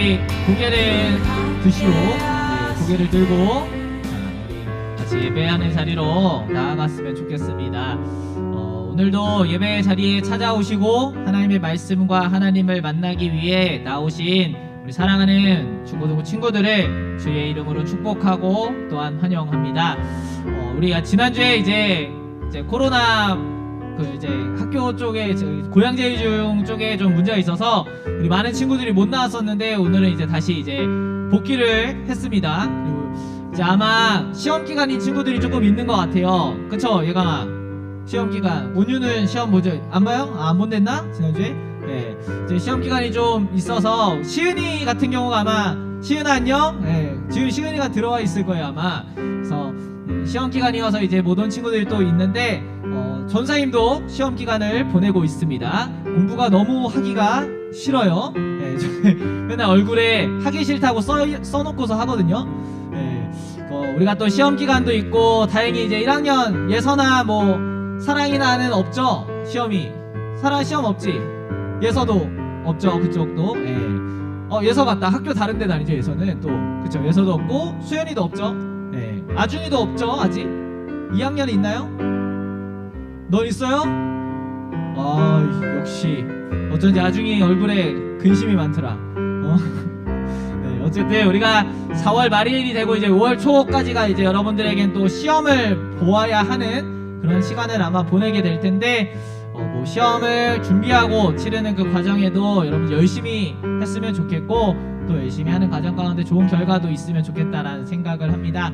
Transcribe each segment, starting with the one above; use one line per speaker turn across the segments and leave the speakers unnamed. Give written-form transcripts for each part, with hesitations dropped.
우리 고개를 드시고 고개를 들고 우리 같이 예배하는 자리로 나아갔으면 좋겠습니다. 오늘도 예배 자리에 찾아오시고 하나님의 말씀과 하나님을 만나기 위해 나오신 우리 사랑하는 중고등부 친구들을 주의 이름으로 축복하고 또한 환영합니다. 우리가 지난주에 이제 코로나 이제 학교 쪽에 고양제중 쪽에 좀 문제가 있어서 우리 많은 친구들이 못 나왔었는데 오늘은 이제 다시 이제 복귀를 했습니다. 그리고 이제 아마 시험 기간인 친구들이 조금 있는 것 같아요. 그쵸, 예강아? 시험 기간. 온유는 시험 뭐죠? 안 봐요? 안 본댔나? 지난주에? 네. 이제 시험 기간이 좀 있어서 시은이 같은 경우가 아마 시은아 안녕? 네. 지금 시은이가 들어와 있을 거예요 아마. 그래서 시험 기간이어서 이제 못 온 친구들이 또 있는데 전사님도 시험 기간을 보내고 있습니다. 공부가 너무 하기가 싫어요. 네, 맨날 얼굴에 하기 싫다고 써놓고서 하거든요. 네, 우리가 또 시험 기간도 있고 다행히 이제 1학년 예서나 뭐 사랑이나는 없죠. 시험이 사랑 시험 없지. 예서도 없죠. 그쪽도. 네. 예서 맞다. 학교 다른 데 다니죠. 예서는 또 그쵸. 예서도 없고 수연이도 없죠. 네. 아준이도 없죠. 아직 2학년이 있나요? 넌 있어요? 역시 어쩐지 아중이 얼굴에 근심이 많더라. 네, 어쨌든 우리가 4월 말일이 되고 이제 5월 초까지가 이제 여러분들에겐 또 시험을 보아야 하는 그런 시간을 아마 보내게 될 텐데 뭐 시험을 준비하고 치르는 그 과정에도 여러분 열심히 했으면 좋겠고 또 열심히 하는 과정 가운데 좋은 결과도 있으면 좋겠다라는 생각을 합니다.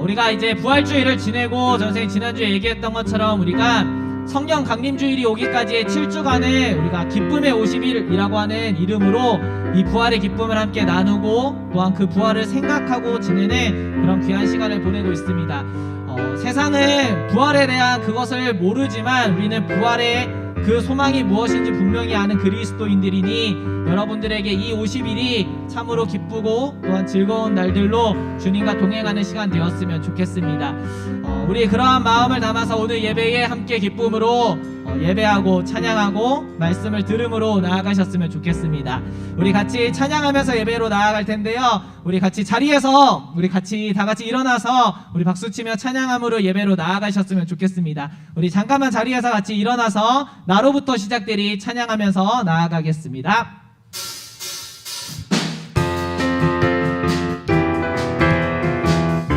우리가 이제 부활주일을 지내고 선생님 지난주에 얘기했던 것처럼 우리가 성령 강림주일이 오기까지의 7주간을 우리가 기쁨의 50일이라고 하는 이름으로 이 부활의 기쁨을 함께 나누고 또한 그 부활을 생각하고 지내는 그런 귀한 시간을 보내고 있습니다. 세상은 부활에 대한 그것을 모르지만 우리는 부활의 그 소망이 무엇인지 분명히 아는 그리스도인들이니 여러분들에게 이 50일이 참으로 기쁘고 또한 즐거운 날들로 주님과 동행하는 시간 되었으면 좋겠습니다. 우리 그러한 마음을 담아서 오늘 예배에 함께 기쁨으로 예배하고 찬양하고 말씀을 들음으로 나아가셨으면 좋겠습니다. 우리 같이 찬양하면서 예배로 나아갈 텐데요. 우리 같이 자리에서 우리 같이 다 같이 일어나서 우리 박수치며 찬양함으로 예배로 나아가셨으면 좋겠습니다. 우리 잠깐만 자리에서 같이 일어나서 나로부터 시작되리 찬양하면서 나아가겠습니다.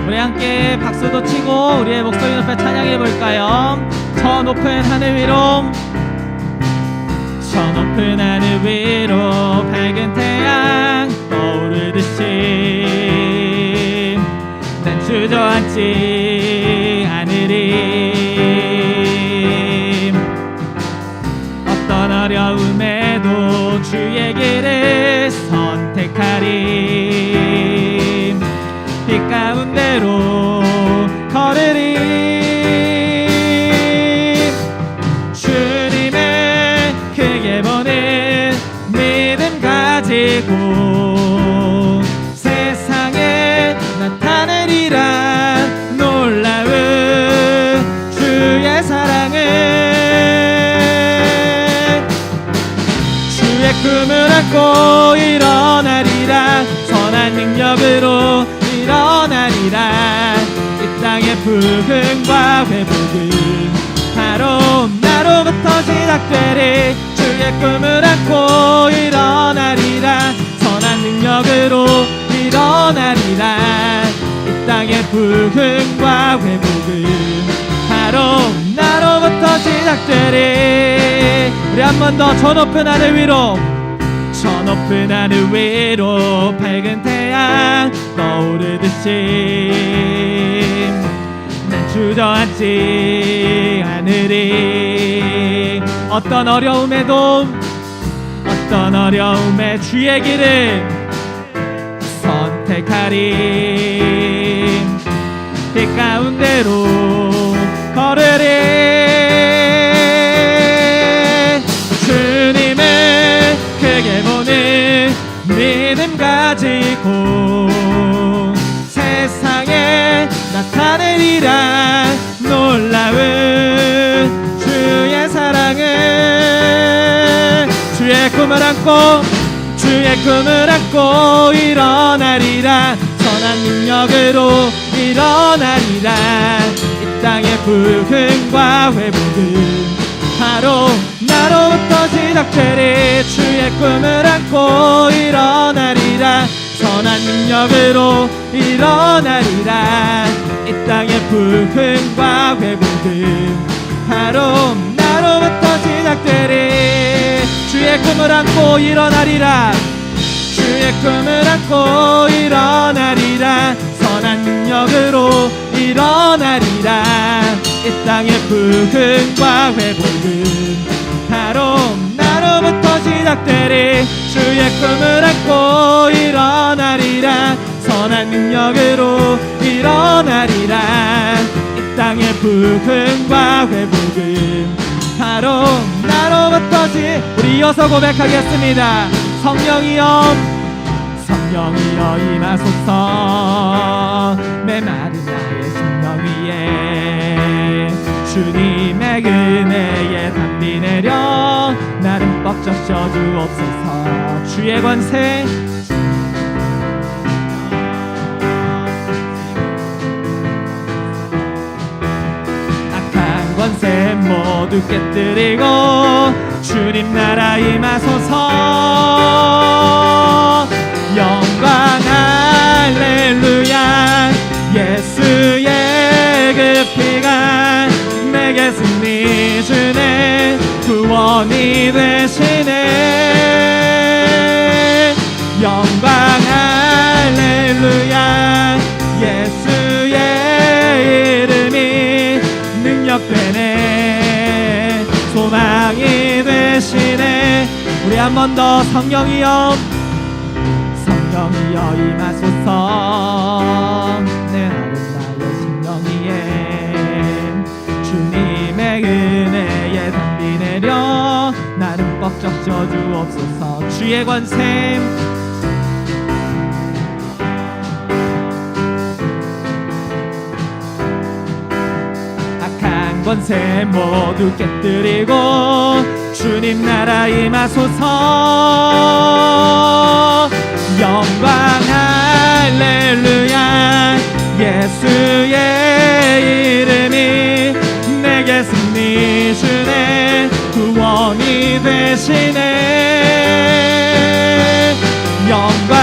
우리 함께 박수도 치고 우리의 목소리 높여 찬양해 볼까요? 저 높은 하늘 위로 저 높은 하늘 위로 밝은 태양 떠오르듯이 난 주저앉지 않으리. 어떤 어려움에도 주의 길을 선택하리. 빛 가운데로 걸으리. 주님을 크게 보는 믿음 가지고 세상에 나타내리라. 놀라운 주의 사랑을 주의 꿈을 안고 일어나리라. 선한 능력으로 일어나리라. 이 땅의 부흥과 회복은 바로 나로부터 시작되리. 주의 꿈을 안고 일어나리라. 선한 능력으로 일어나리라. 이 땅의 부흥과 회복은 바로 나로부터 시작되리. 우리 한 번 더 저 높은 하늘 위로 저 높은 하늘 위로 밝은 태양 떠오르듯이 난 주저앉지 않으리. 어떤 어려움에 주의 길을 선택하리. 빛 가운데로 걸으리. 주님을 크게 보는 믿음 가지고 세상에 나타내리라. 놀라운 주의 사랑을 주의 꿈을 안고 주의 주의 꿈을 안고 일어나리라. 선한 능력으로 일어나리라. 이 땅의 부흥과 회복은 바로 나로부터 시작되리. 주의 꿈을 안고 일어나리라. 선한 능력으로 일어나리라. 이 땅의 부흥과 회복은 바로 나로부터 시작되리. 주의 꿈을 안고 일어나리라. 주의 꿈을 안고 일어나리라. 선한 능력으로 일어나리라. 이 땅의 부흥과 회복은 바로 나로부터 시작되리. 주의 꿈을 안고 일어나리라. 선한 능력으로 일어나리라. 이 땅의 부흥과 회복은 바로 나로부터 우리 이어서 고백하겠습니다. 성령이여 성령이여 임하소서. 메마른 나의 심령 위에 주님의 은혜에 담비 내려 나를 뻑적 져주옵소서. 주의 권세 악한 권세 모두 깨뜨리고 주님 나라 임하소서. 영광 할렐루야. 예수의 그 피가 내게 승리 주네. 구원이 되시네. 영광 할렐루야. 예수의 이름이 능력되네. 소망이 되시네. 우리 한 번 더 성령이여 성령이여 임하소서. 내 아름다운 심령 위에 주님의 은혜에 담비 내려 나를 뻑적 져주옵소서. 주의 권세 악한 권세 모두 깨뜨리고 주님 나라 임하소서. 영광 할렐루야. 예수의 이름이 내게 승리 주네. 구원이 되시네. 영광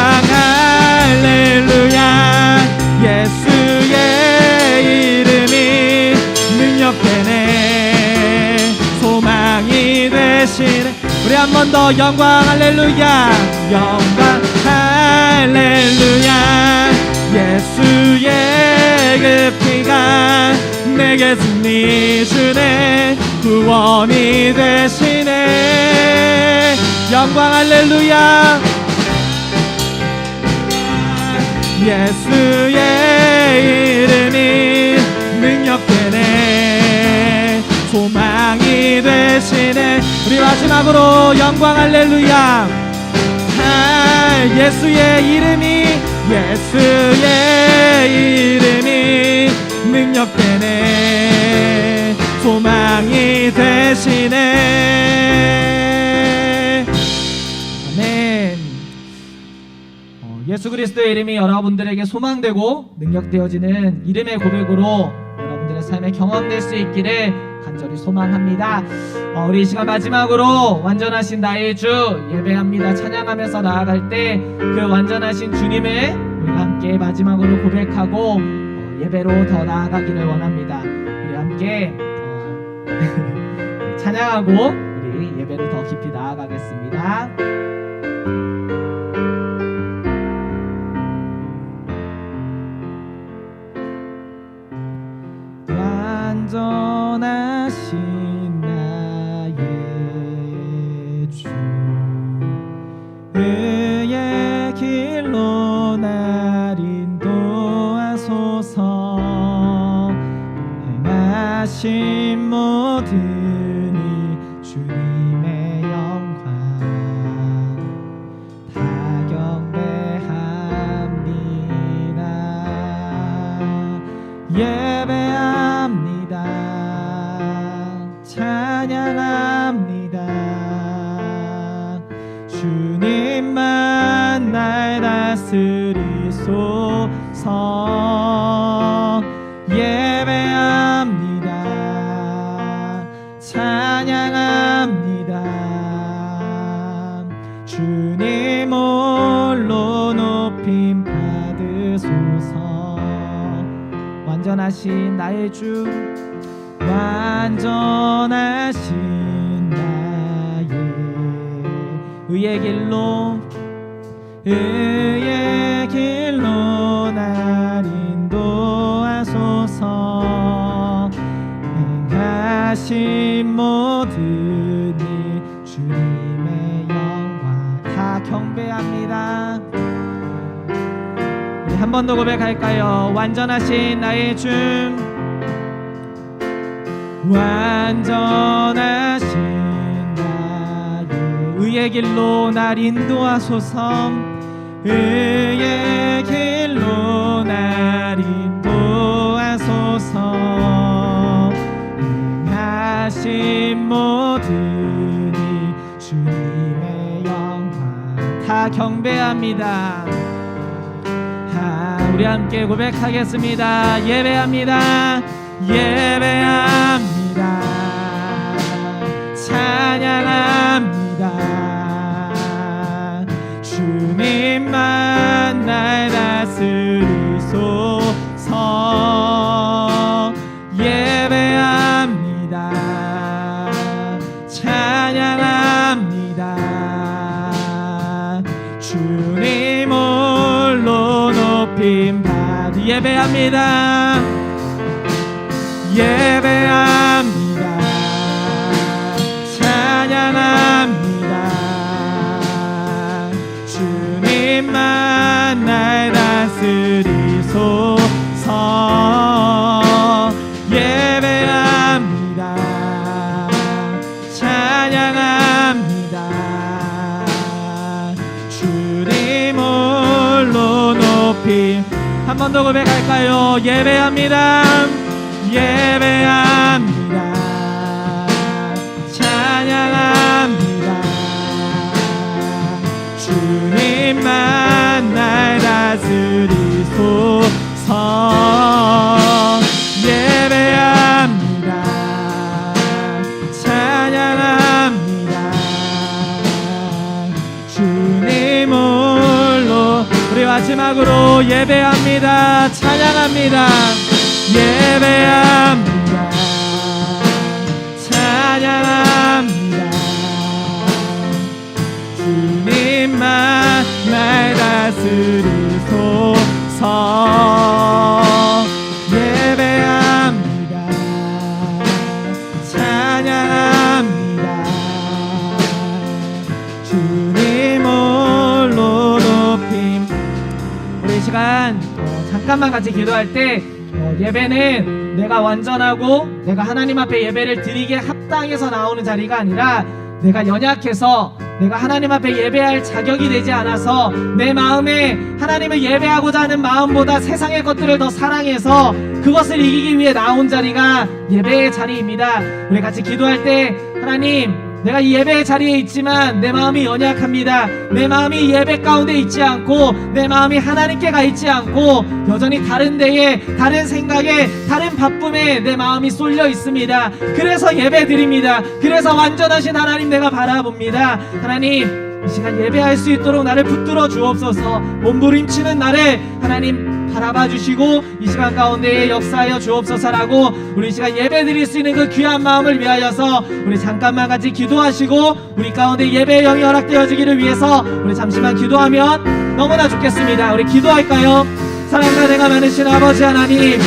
할렐루야. 예수의 이름이 능력되네. 소망이 되시네. 우리 한 번 더 영광 할렐루야. 영광 할렐루야. 예수의 그 피가 내게 승리 주네. 구원이 되시네. 영광 할렐루야. 예수의 이름이 능력되네. 소망이 되시네. 우리 마지막으로 영광 할렐루야. 예수의 이름이 능력되네. 소망이 되시네. 아멘. 예수 그리스도의 이름이 여러분들에게 소망되고 능력되어지는 이름의 고백으로 여러분들의 삶에 경험될 수 있기를 간절히 소망합니다. 우리 이 시간 마지막으로 완전하신 나의 주 예배합니다 찬양하면서 나아갈 때 그 완전하신 주님을 우리가 함께 마지막으로 고백하고 예배로 더 나아가기를 원합니다. 우리 함께 찬양하고 우리 예배로 더 깊이 나아가겠습니다. 완전하신 나의 주 그의 길로 날 인도하소서. 행하신 모든 이 주님의 영광 다 경배합니다. 예배합니다. 찬양합니다. 주님만 주옵소서. 예배합니다. 찬양합니다. 주님 홀로 높임 받으소서. 완전하신 나의 주, 완전하신 나의 의의 길로 날 인도하소서. 행하신 모든 일 주님의 영광 다 경배합니다. 우리 한 번 더 고백할까요? 완전하신 나의 주, 완전하신 나의 의의 길로 날 인도하소서. 의의 길로 날 인도하소서. 행하신 모든 일 주님의 영광 다 경배합니다. 우리 함께 고백하겠습니다. 예배합니다. 예배합니다. 찬양합니다. 주님만 날 다스리소서. 예배합니다. 찬양합니다. 주님 홀로 높임 받 예배합니다. 예배합니다. 찬양합니다. 주님만 날 다스리소서. 예배합니다. 찬양합니다. 주님 홀로 높임. 한 번 더 고백할까요? 예배합니다. 예배합니다. 찬양합니다. 주님만 날 다스리소서. 예배합니다. 찬양합니다. 주님 홀로. 우리 마지막으로 예배합니다. 찬양합니다. 예배합니다. 찬양합니다. 주님만 날 다스리소서. 예배합니다. 찬양합니다. 주님 홀로 높임. 우리 이 시간 잠깐만 같이 기도할 때 예배는 내가 완전하고 내가 하나님 앞에 예배를 드리기에 합당해서 나오는 자리가 아니라 내가 연약해서 내가 하나님 앞에 예배할 자격이 되지 않아서 내 마음에 하나님을 예배하고자 하는 마음보다 세상의 것들을 더 사랑해서 그것을 이기기 위해 나온 자리가 예배의 자리입니다. 우리 같이 기도할 때 하나님, 내가 이 예배의 자리에 있지만 내 마음이 연약합니다. 내 마음이 예배 가운데 있지 않고 내 마음이 하나님께 가 있지 않고 여전히 다른 데에, 다른 생각에, 다른 바쁨에 내 마음이 쏠려 있습니다. 그래서 예배 드립니다. 그래서 완전하신 하나님 내가 바라봅니다. 하나님, 이 시간 예배할 수 있도록 나를 붙들어 주옵소서. 몸부림치는 나를 하나님 바라봐 주시고 이 시간 가운데에 역사하여 주옵소서라고 우리 이 시간 예배 드릴 수 있는 그 귀한 마음을 위하여서 우리 잠깐만 같이 기도하시고 우리 가운데 예배의 영이 허락되어지기를 위해서 우리 잠시만 기도하면 너무나 좋겠습니다. 우리 기도할까요? 사랑과 내가 많으신 아버지 하나님,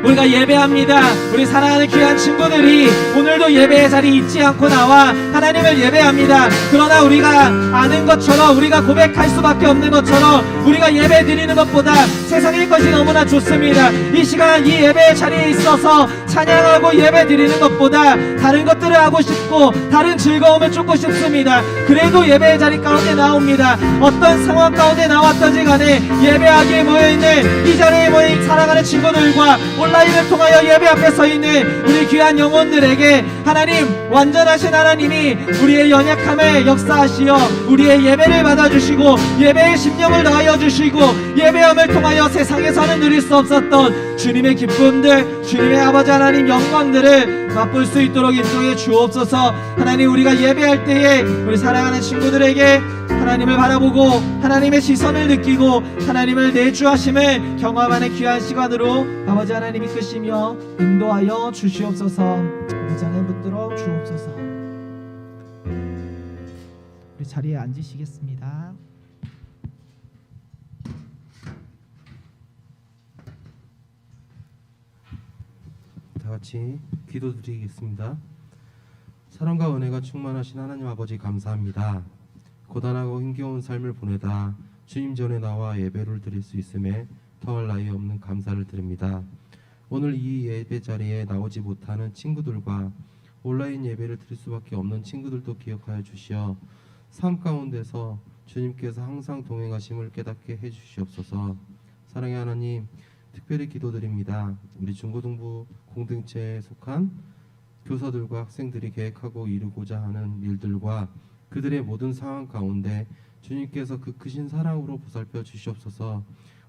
우리가 예배합니다. 우리 사랑하는 귀한 친구들이 오늘도 예배의 자리에 있지 않고 나와 하나님을 예배합니다. 그러나 우리가 아는 것처럼, 우리가 고백할 수밖에 없는 것처럼 우리가 예배 드리는 것보다 세상의 것이 너무나 좋습니다. 이 시간 이 예배의 자리에 있어서 찬양하고 예배 드리는 것보다 다른 것들을 하고 싶고 다른 즐거움을 쫓고 싶습니다. 그래도 예배의 자리 가운데 나옵니다. 어떤 상황 가운데 나왔든지 간에 예배하기에 모여있는 이 자리에 모인 사랑하는 친구들과 올라 온라인을 통하여 예배 앞에 서 있는 우리 귀한 영혼들에게 하나님, 완전하신 하나님이 우리의 연약함에 역사하시어 우리의 예배를 받아주시고 예배의 심령을 더하여 주시고 예배함을 통하여 세상에서는 누릴 수 없었던 주님의 기쁨들, 주님의 아버지 하나님 영광들을 맛볼 수 있도록 인도해 주옵소서. 하나님, 우리가 예배할 때에 우리 사랑하는 친구들에게 하나님을 바라보고 하나님의 시선을 느끼고 하나님을 내주하심을 경험하는 귀한 시간으로 아버지 하나님 이끄시며 인도하여 주시옵소서. 아버지 하나님 붙들어 주옵소서. 우리 자리에 앉으시겠습니다.
다 같이 기도드리겠습니다. 사랑과 은혜가 충만하신 하나님 아버지, 감사합니다. 고단하고 힘겨운 삶을 보내다 주님 전에 나와 예배를 드릴 수 있음에 더할 나위 없는 감사를 드립니다. 오늘 이 예배 자리에 나오지 못하는 친구들과 온라인 예배를 드릴 수밖에 없는 친구들도 기억하여 주시어 삶 가운데서 주님께서 항상 동행하심을 깨닫게 해주시옵소서. 사랑의 하나님, 특별히 기도드립니다. 우리 중고등부 공동체에 속한 교사들과 학생들이 계획하고 이루고자 하는 일들과 그들의 모든 상황 가운데 주님께서 그 크신 사랑으로 보살펴 주시옵소서.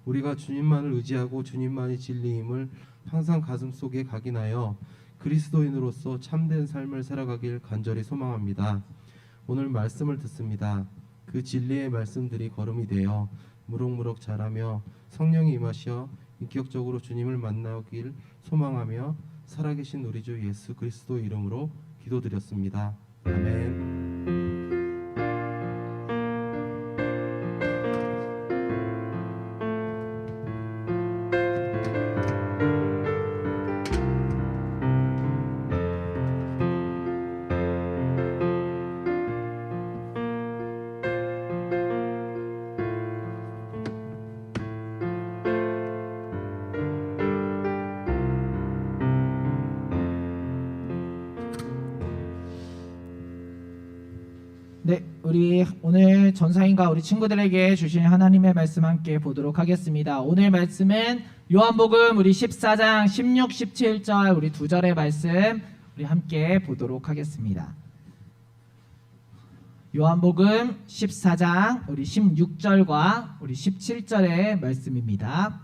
우리가 주님만을 의지하고 주님만이 진리임을 항상 가슴속에 각인하여 그리스도인으로서 참된 삶을 살아가길 간절히 소망합니다. 오늘 말씀을 듣습니다. 그 진리의 말씀들이 걸음이 되어 무럭무럭 자라며 성령이 임하시어 인격적으로 주님을 만나길 소망하며 살아계신 우리 주 예수 그리스도 이름으로 기도드렸습니다. 아멘.
네, 우리 오늘 전사님과 우리 친구들에게 주신 하나님의 말씀 함께 보도록 하겠습니다. 오늘 말씀은 요한복음 우리 14장 16, 17절 우리 두 절의 말씀 우리 함께 보도록 하겠습니다. 요한복음 14장 우리 16절과 우리 17절의 말씀입니다.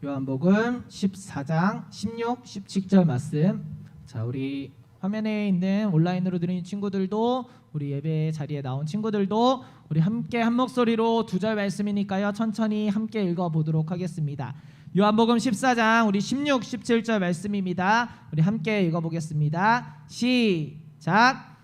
요한복음 14장 16, 17절 말씀. 자, 우리 화면에 있는 온라인으로 들으는 친구들도 우리 예배 자리에 나온 친구들도 우리 함께 한 목소리로 두 절 말씀이니까요, 천천히 함께 읽어보도록 하겠습니다. 요한복음 14장 우리 16, 17절 말씀입니다. 우리 함께 읽어보겠습니다. 시작.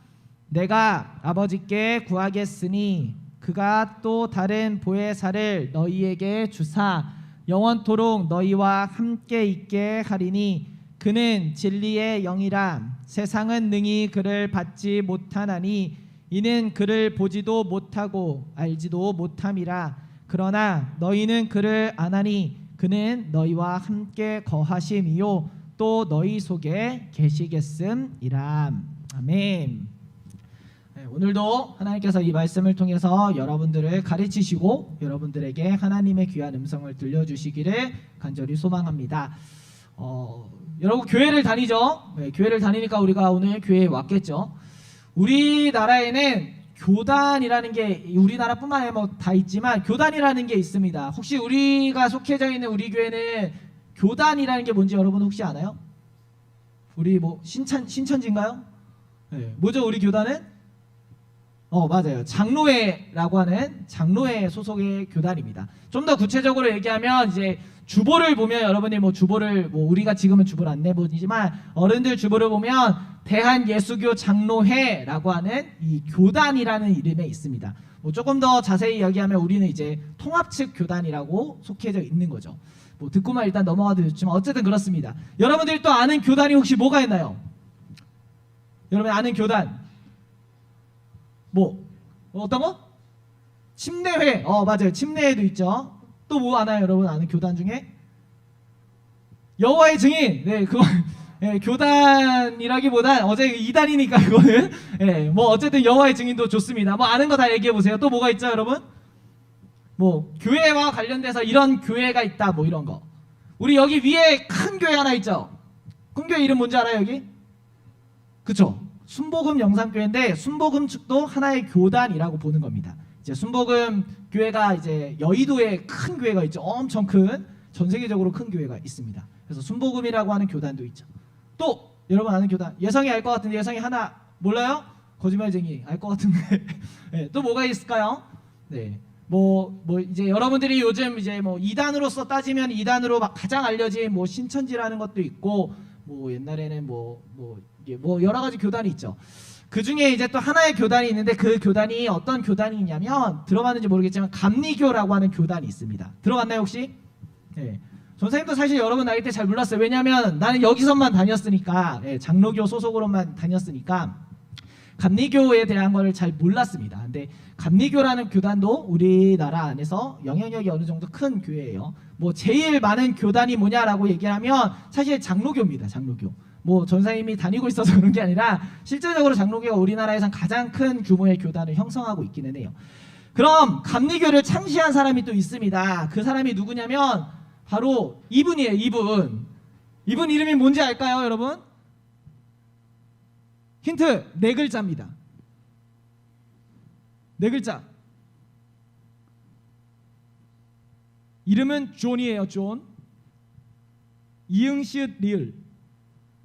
내가 아버지께 구하겠으니 그가 또 다른 보혜사를 너희에게 주사 영원토록 너희와 함께 있게 하리니 그는 진리의 영이라. 세상은 능히 그를 받지 못하나니 이는 그를 보지도 못하고 알지도 못함이라. 그러나 너희는 그를 아나니 그는 너희와 함께 거하심이요 또 너희 속에 계시겠음이라. 아멘. 네, 오늘도 하나님께서 이 말씀을 통해서 여러분들을 가르치시고 여러분들에게 하나님의 귀한 음성을 들려주시기를 간절히 소망합니다. 여러분 교회를 다니죠? 네, 교회를 다니니까 우리가 오늘 교회에 왔겠죠. 우리나라에는 교단이라는 게 우리나라뿐만 아니라 뭐 다 있지만 교단이라는 게 있습니다. 혹시 우리가 속해져 있는 우리 교회는 교단이라는 게 뭔지 여러분 혹시 아나요? 우리 뭐 신천지인가요? 네, 뭐죠 우리 교단은? 맞아요. 장로회라고 하는 장로회 소속의 교단입니다. 좀 더 구체적으로 얘기하면 이제 주보를 보면 여러분이 뭐 주보를 뭐 우리가 지금은 주보를 안 내보지만 어른들 주보를 보면 대한예수교 장로회라고 하는 이 교단이라는 이름에 있습니다. 뭐 조금 더 자세히 이야기하면 우리는 이제 통합측 교단이라고 속해져 있는 거죠. 뭐 듣고만 일단 넘어가도 좋지만 어쨌든 그렇습니다. 여러분들이 또 아는 교단이 혹시 뭐가 있나요? 여러분 아는 교단 뭐 어떤 거? 침례회. 맞아요. 침례회도 있죠. 또 뭐 아나요, 여러분? 아는 교단 중에? 여호와의 증인. 네, 그거 네, 교단이라기보단 어제 이단이니까 그거는 네, 뭐 어쨌든 여호와의 증인도 좋습니다. 뭐 아는 거 다 얘기해 보세요. 또 뭐가 있죠, 여러분? 뭐 교회와 관련돼서 이런 교회가 있다 뭐 이런 거. 우리 여기 위에 큰 교회 하나 있죠. 큰 교회 이름 뭔지 알아요 여기? 그쵸? 순복음 영상교회인데 순복음 측도 하나의 교단이라고 보는 겁니다. 이제 순복음 교회가 이제 여의도에 큰 교회가 있죠. 엄청 큰, 전 세계적으로 큰 교회가 있습니다. 그래서 순복음이라고 하는 교단도 있죠. 또 여러분 아는 교단, 예성이 알 것 같은데 예성이 하나 몰라요? 거짓말쟁이 알 것 같은데 네, 또 뭐가 있을까요? 네, 뭐 이제 여러분들이 요즘 이제 뭐 이단으로서 따지면 이단으로 가장 알려진 뭐 신천지라는 것도 있고 뭐 옛날에는 이게 뭐 여러 가지 교단이 있죠. 그 중에 이제 또 하나의 교단이 있는데 그 교단이 어떤 교단이냐면 들어봤는지 모르겠지만 감리교라고 하는 교단이 있습니다. 들어봤나요 혹시? 네. 전사님도 사실 여러분 나이 때 잘 몰랐어요. 왜냐하면 나는 여기서만 다녔으니까, 네, 장로교 소속으로만 다녔으니까 감리교에 대한 거를 잘 몰랐습니다. 근데 감리교라는 교단도 우리나라 안에서 영향력이 어느 정도 큰 교회예요. 뭐 제일 많은 교단이 뭐냐라고 얘기하면 사실 장로교입니다. 장로교. 뭐 전사님이 다니고 있어서 그런 게 아니라 실질적으로 장로교가 우리나라에선 가장 큰 규모의 교단을 형성하고 있기는 해요. 그럼 감리교를 창시한 사람이 또 있습니다. 그 사람이 누구냐면 바로 이분이에요. 이분 이름이 뭔지 알까요 여러분? 힌트 4글자입니다. 4글자. 이름은 존이에요. 존. 이응 시읒 리을.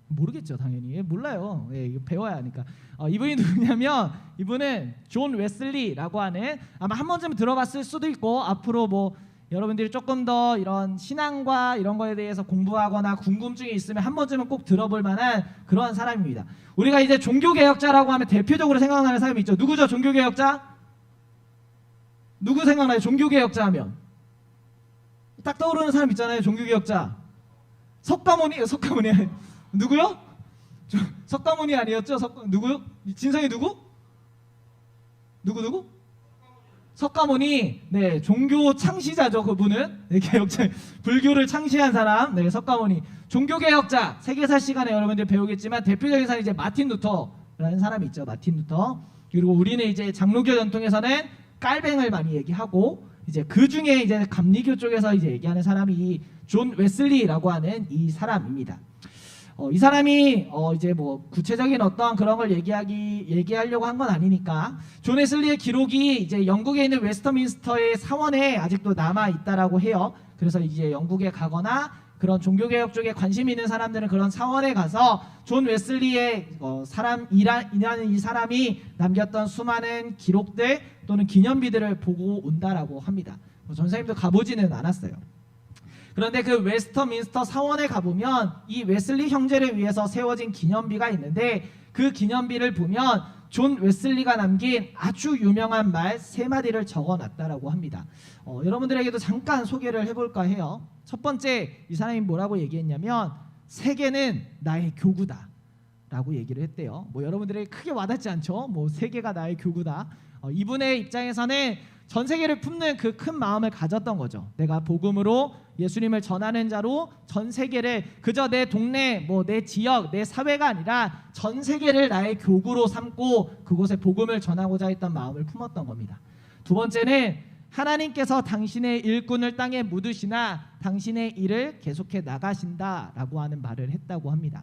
모르겠죠 당연히. 몰라요. 예, 이거 배워야 하니까. 이분이 누구냐면 이분은 존 웨슬리라고 하는, 아마 한 번쯤 들어봤을 수도 있고 앞으로 뭐 여러분들이 조금 더 이런 신앙과 이런 거에 대해서 공부하거나 궁금증이 있으면 한 번쯤은 꼭 들어볼 만한 그러한 사람입니다. 우리가 이제 종교개혁자라고 하면 대표적으로 생각나는 사람이 있죠. 누구죠? 종교개혁자? 누구 생각나요? 종교개혁자 하면 딱 떠오르는 사람 있잖아요. 종교개혁자. 석가모니 누구요? 석가모니 아니었죠? 누구요? 진성이 누구? 석가모니. 네, 종교 창시자죠. 그분은. 네, 개혁자, 불교를 창시한 사람. 네, 석가모니. 종교개혁자. 세계사 시간에 여러분들 배우겠지만 대표적인 사람이 이제 마틴 루터라는 사람이 있죠. 마틴 루터. 그리고 우리는 이제 장로교 전통에서는 깔뱅을 많이 얘기하고, 이제 그 중에 이제 감리교 쪽에서 이제 얘기하는 사람이 이 존 웨슬리라고 하는 이 사람입니다. 이 사람이 이제 뭐 구체적인 어떤 그런 걸 얘기하려고 한 건 아니니까, 존 웨슬리의 기록이 이제 영국에 있는 웨스터민스터의 사원에 아직도 남아 있다라고 해요. 그래서 이제 영국에 가거나 그런 종교개혁 쪽에 관심 있는 사람들은 그런 사원에 가서 존 웨슬리의 사람이라는 이 사람이 남겼던 수많은 기록들 또는 기념비들을 보고 온다라고 합니다. 전사님도 가보지는 않았어요. 그런데 그 웨스터민스터 사원에 가보면 이 웨슬리 형제를 위해서 세워진 기념비가 있는데, 그 기념비를 보면 존 웨슬리가 남긴 아주 유명한 말 3마디를 적어놨다라고 합니다. 여러분들에게도 잠깐 소개를 해볼까 해요. 첫 번째, 이 사람이 뭐라고 얘기했냐면 세계는 나의 교구다 라고 얘기를 했대요. 뭐 여러분들에게 크게 와닿지 않죠? 뭐 세계가 나의 교구다. 이분의 입장에서는 전 세계를 품는 그 큰 마음을 가졌던 거죠. 내가 복음으로 예수님을 전하는 자로 전 세계를, 그저 내 동네, 뭐 내 지역, 내 사회가 아니라 전 세계를 나의 교구로 삼고 그곳에 복음을 전하고자 했던 마음을 품었던 겁니다. 두 번째는 하나님께서 당신의 일꾼을 땅에 묻으시나 당신의 일을 계속해 나가신다라고 하는 말을 했다고 합니다.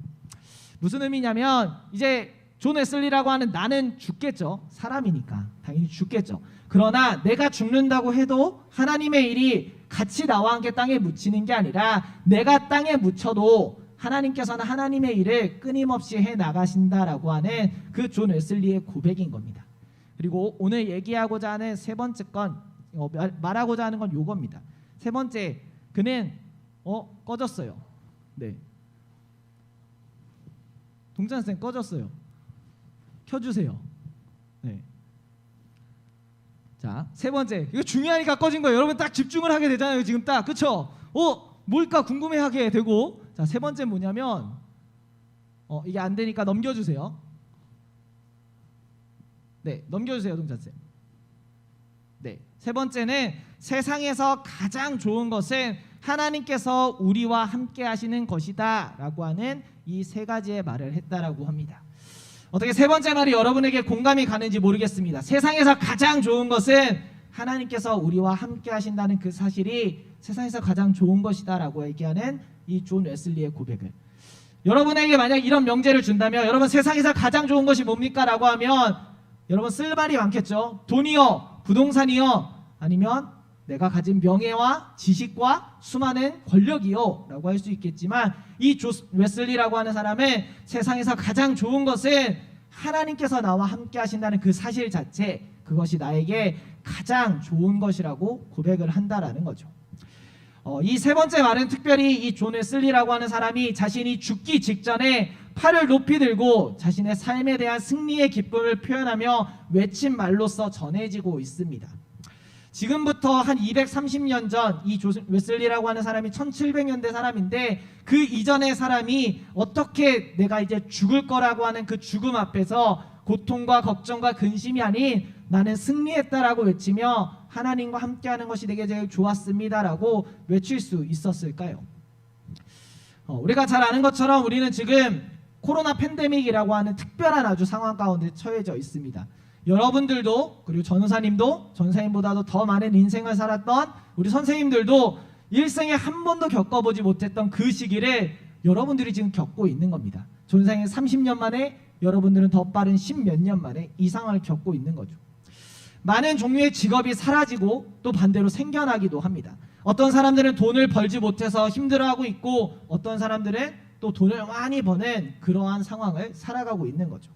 무슨 의미냐면 이제 존 웨슬리라고 하는 나는 죽겠죠. 사람이니까 당연히 죽겠죠. 그러나 내가 죽는다고 해도 하나님의 일이 같이 나와 함께 땅에 묻히는 게 아니라 내가 땅에 묻혀도 하나님께서는 하나님의 일을 끊임없이 해 나가신다라고 하는 그 존 웨슬리의 고백인 겁니다. 그리고 오늘 얘기하고자 하는 세 번째 건, 말하고자 하는 건 요겁니다. 세 번째, 그는 꺼졌어요. 네, 동찬쌤 꺼졌어요. 켜주세요. 네. 자, 세 번째, 이거 중요하니까 꺼진 거예요. 여러분 딱 집중을 하게 되잖아요. 지금 딱, 그쵸? 뭘까 궁금해하게 되고. 자, 세 번째 뭐냐면 이게 안 되니까 넘겨주세요. 네, 넘겨주세요, 동찬쌤. 네, 세 번째는 세상에서 가장 좋은 것은 하나님께서 우리와 함께 하시는 것이다 라고 하는 이 세 가지의 말을 했다라고 합니다. 어떻게 세 번째 말이 여러분에게 공감이 가는지 모르겠습니다. 세상에서 가장 좋은 것은
하나님께서 우리와 함께 하신다는 그 사실이 세상에서 가장 좋은 것이다라고 얘기하는 이 존 웨슬리의 고백을, 여러분에게 만약 이런 명제를 준다면 여러분 세상에서 가장 좋은 것이 뭡니까? 라고 하면 여러분 쓸 말이 많겠죠. 돈이요, 부동산이요, 아니면 내가 가진 명예와 지식과 수많은 권력이요 라고 할 수 있겠지만, 이 존 웨슬리라고 하는 사람은 세상에서 가장 좋은 것은 하나님께서 나와 함께 하신다는 그 사실 자체, 그것이 나에게 가장 좋은 것이라고 고백을 한다라는 거죠. 이 세 번째 말은 특별히 이 존 웨슬리라고 하는 사람이 자신이 죽기 직전에 팔을 높이 들고 자신의 삶에 대한 승리의 기쁨을 표현하며 외친 말로써 전해지고 있습니다. 지금부터 한 230년 전 이 존 웨슬리라고 하는 사람이 1700년대 사람인데, 그 이전의 사람이 어떻게 내가 이제 죽을 거라고 하는 그 죽음 앞에서 고통과 걱정과 근심이 아닌 나는 승리했다라고 외치며 하나님과 함께하는 것이 내게 제일 좋았습니다라고 외칠 수 있었을까요? 우리가 잘 아는 것처럼 우리는 지금 코로나 팬데믹이라고 하는 특별한 아주 상황 가운데 처해져 있습니다. 여러분들도, 그리고 전사님도, 전사님보다도 더 많은 인생을 살았던 우리 선생님들도 일생에 한 번도 겪어보지 못했던 그 시기를 여러분들이 지금 겪고 있는 겁니다. 전생에 30년 만에, 여러분들은 더 빠른 10몇 년 만에 이 상황을 겪고 있는 거죠. 많은 종류의 직업이 사라지고 또 반대로 생겨나기도 합니다. 어떤 사람들은 돈을 벌지 못해서 힘들어하고 있고, 어떤 사람들은 또 돈을 많이 버는 그러한 상황을 살아가고 있는 거죠.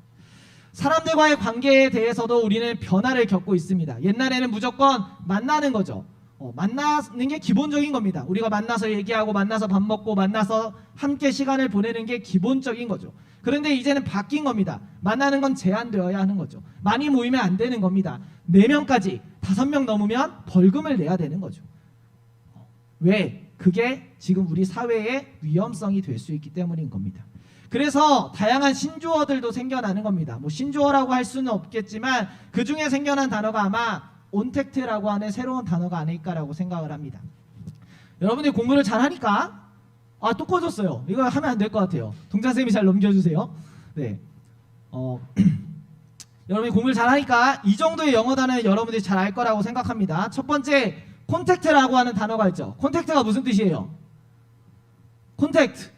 사람들과의 관계에 대해서도 우리는 변화를 겪고 있습니다. 옛날에는 무조건 만나는 거죠. 만나는 게 기본적인 겁니다. 우리가 만나서 얘기하고, 만나서 밥 먹고, 만나서 함께 시간을 보내는 게 기본적인 거죠. 그런데 이제는 바뀐 겁니다. 만나는 건 제한되어야 하는 거죠. 많이 모이면 안 되는 겁니다. 4명까지 5명 넘으면 벌금을 내야 되는 거죠. 왜? 그게 지금 우리 사회의 위험성이 될 수 있기 때문인 겁니다. 그래서 다양한 신조어들도 생겨나는 겁니다. 뭐 신조어라고 할 수는 없겠지만 그 중에 생겨난 단어가 아마 온택트라고 하는 새로운 단어가 아닐까라고 생각을 합니다. 여러분들이 공부를 잘하니까, 또 꺼졌어요. 이거 하면 안 될 것 같아요. 동자쌤이 잘 넘겨주세요. 네. 여러분이 공부를 잘하니까 이 정도의 영어 단어는 여러분들이 잘 알 거라고 생각합니다. 첫 번째, 콘택트라고 하는 단어가 있죠. 콘택트가 무슨 뜻이에요? 콘택트,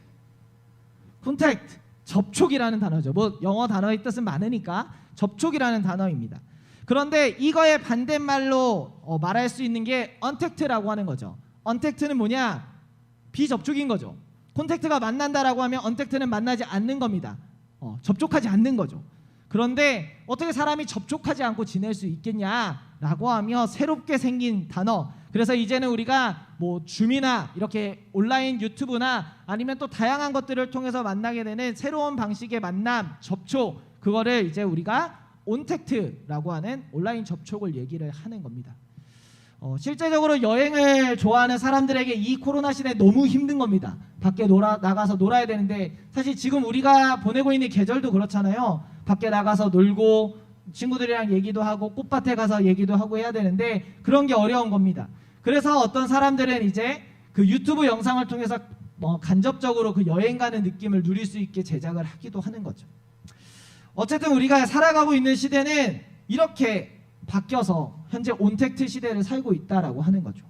접촉이라는 단어죠. 뭐 영어 단어의 뜻은 많으니까 접촉이라는 단어입니다. 그런데 이거의 반대말로 말할 수 있는 게 언택트라고 하는 거죠. 언택트는 뭐냐? 비접촉인 거죠. 콘택트가 만난다라고 하면 언택트는 만나지 않는 겁니다. 접촉하지 않는 거죠. 그런데 어떻게 사람이 접촉하지 않고 지낼 수 있겠냐라고 하며 새롭게 생긴 단어. 그래서 이제는 우리가 뭐 줌이나 이렇게 온라인 유튜브나 아니면 또 다양한 것들을 통해서 만나게 되는 새로운 방식의 만남, 접촉, 그거를 이제 우리가 온택트라고 하는 온라인 접촉을 얘기를 하는 겁니다. 실제적으로 여행을 좋아하는 사람들에게 이 코로나 시대에 너무 힘든 겁니다. 밖에 나가서 놀아야 되는데, 사실 지금 우리가 보내고 있는 계절도 그렇잖아요. 밖에 나가서 놀고 친구들이랑 얘기도 하고 꽃밭에 가서 얘기도 하고 해야 되는데 그런 게 어려운 겁니다. 그래서 어떤 사람들은 이제 그 유튜브 영상을 통해서 간접적으로 그 여행 가는 느낌을 누릴 수 있게 제작을 하기도 하는 거죠. 어쨌든 우리가 살아가고 있는 시대는 이렇게 바뀌어서 현재 온택트 시대를 살고 있다라고 하는 거죠.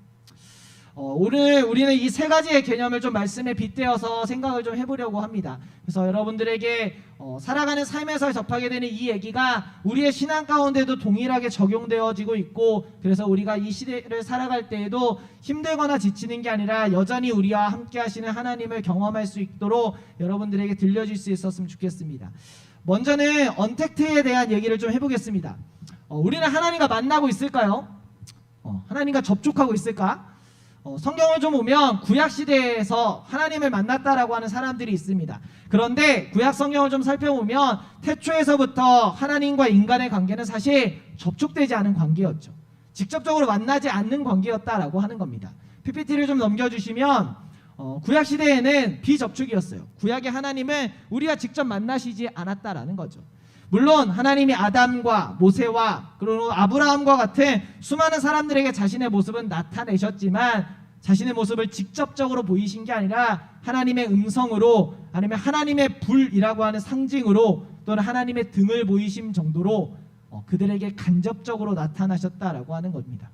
오늘 우리는 이 세 가지의 개념을 좀 말씀에 빗대어서 생각을 좀 해보려고 합니다. 그래서 여러분들에게 살아가는 삶에서 접하게 되는 이 얘기가 우리의 신앙 가운데도 동일하게 적용되어지고 있고, 그래서 우리가 이 시대를 살아갈 때에도 힘들거나 지치는 게 아니라 여전히 우리와 함께 하시는 하나님을 경험할 수 있도록 여러분들에게 들려줄 수 있었으면 좋겠습니다. 먼저는 언택트에 대한 얘기를 좀 해보겠습니다. 우리는 하나님과 만나고 있을까요? 하나님과 접촉하고 있을까? 성경을 좀 보면 구약 시대에서 하나님을 만났다라고 하는 사람들이 있습니다. 그런데 구약 성경을 좀 살펴보면 태초에서부터 하나님과 인간의 관계는 사실 접촉되지 않은 관계였죠. 직접적으로 만나지 않는 관계였다라고 하는 겁니다. PPT를 좀 넘겨주시면 구약 시대에는 비접촉이었어요. 구약의 하나님은 우리가 직접 만나시지 않았다라는 거죠. 물론 하나님이 아담과 모세와 그리고 아브라함과 같은 수많은 사람들에게 자신의 모습은 나타내셨지만 자신의 모습을 직접적으로 보이신 게 아니라 하나님의 음성으로, 아니면 하나님의 불이라고 하는 상징으로, 또는 하나님의 등을 보이심 정도로 그들에게 간접적으로 나타나셨다라고 하는 겁니다.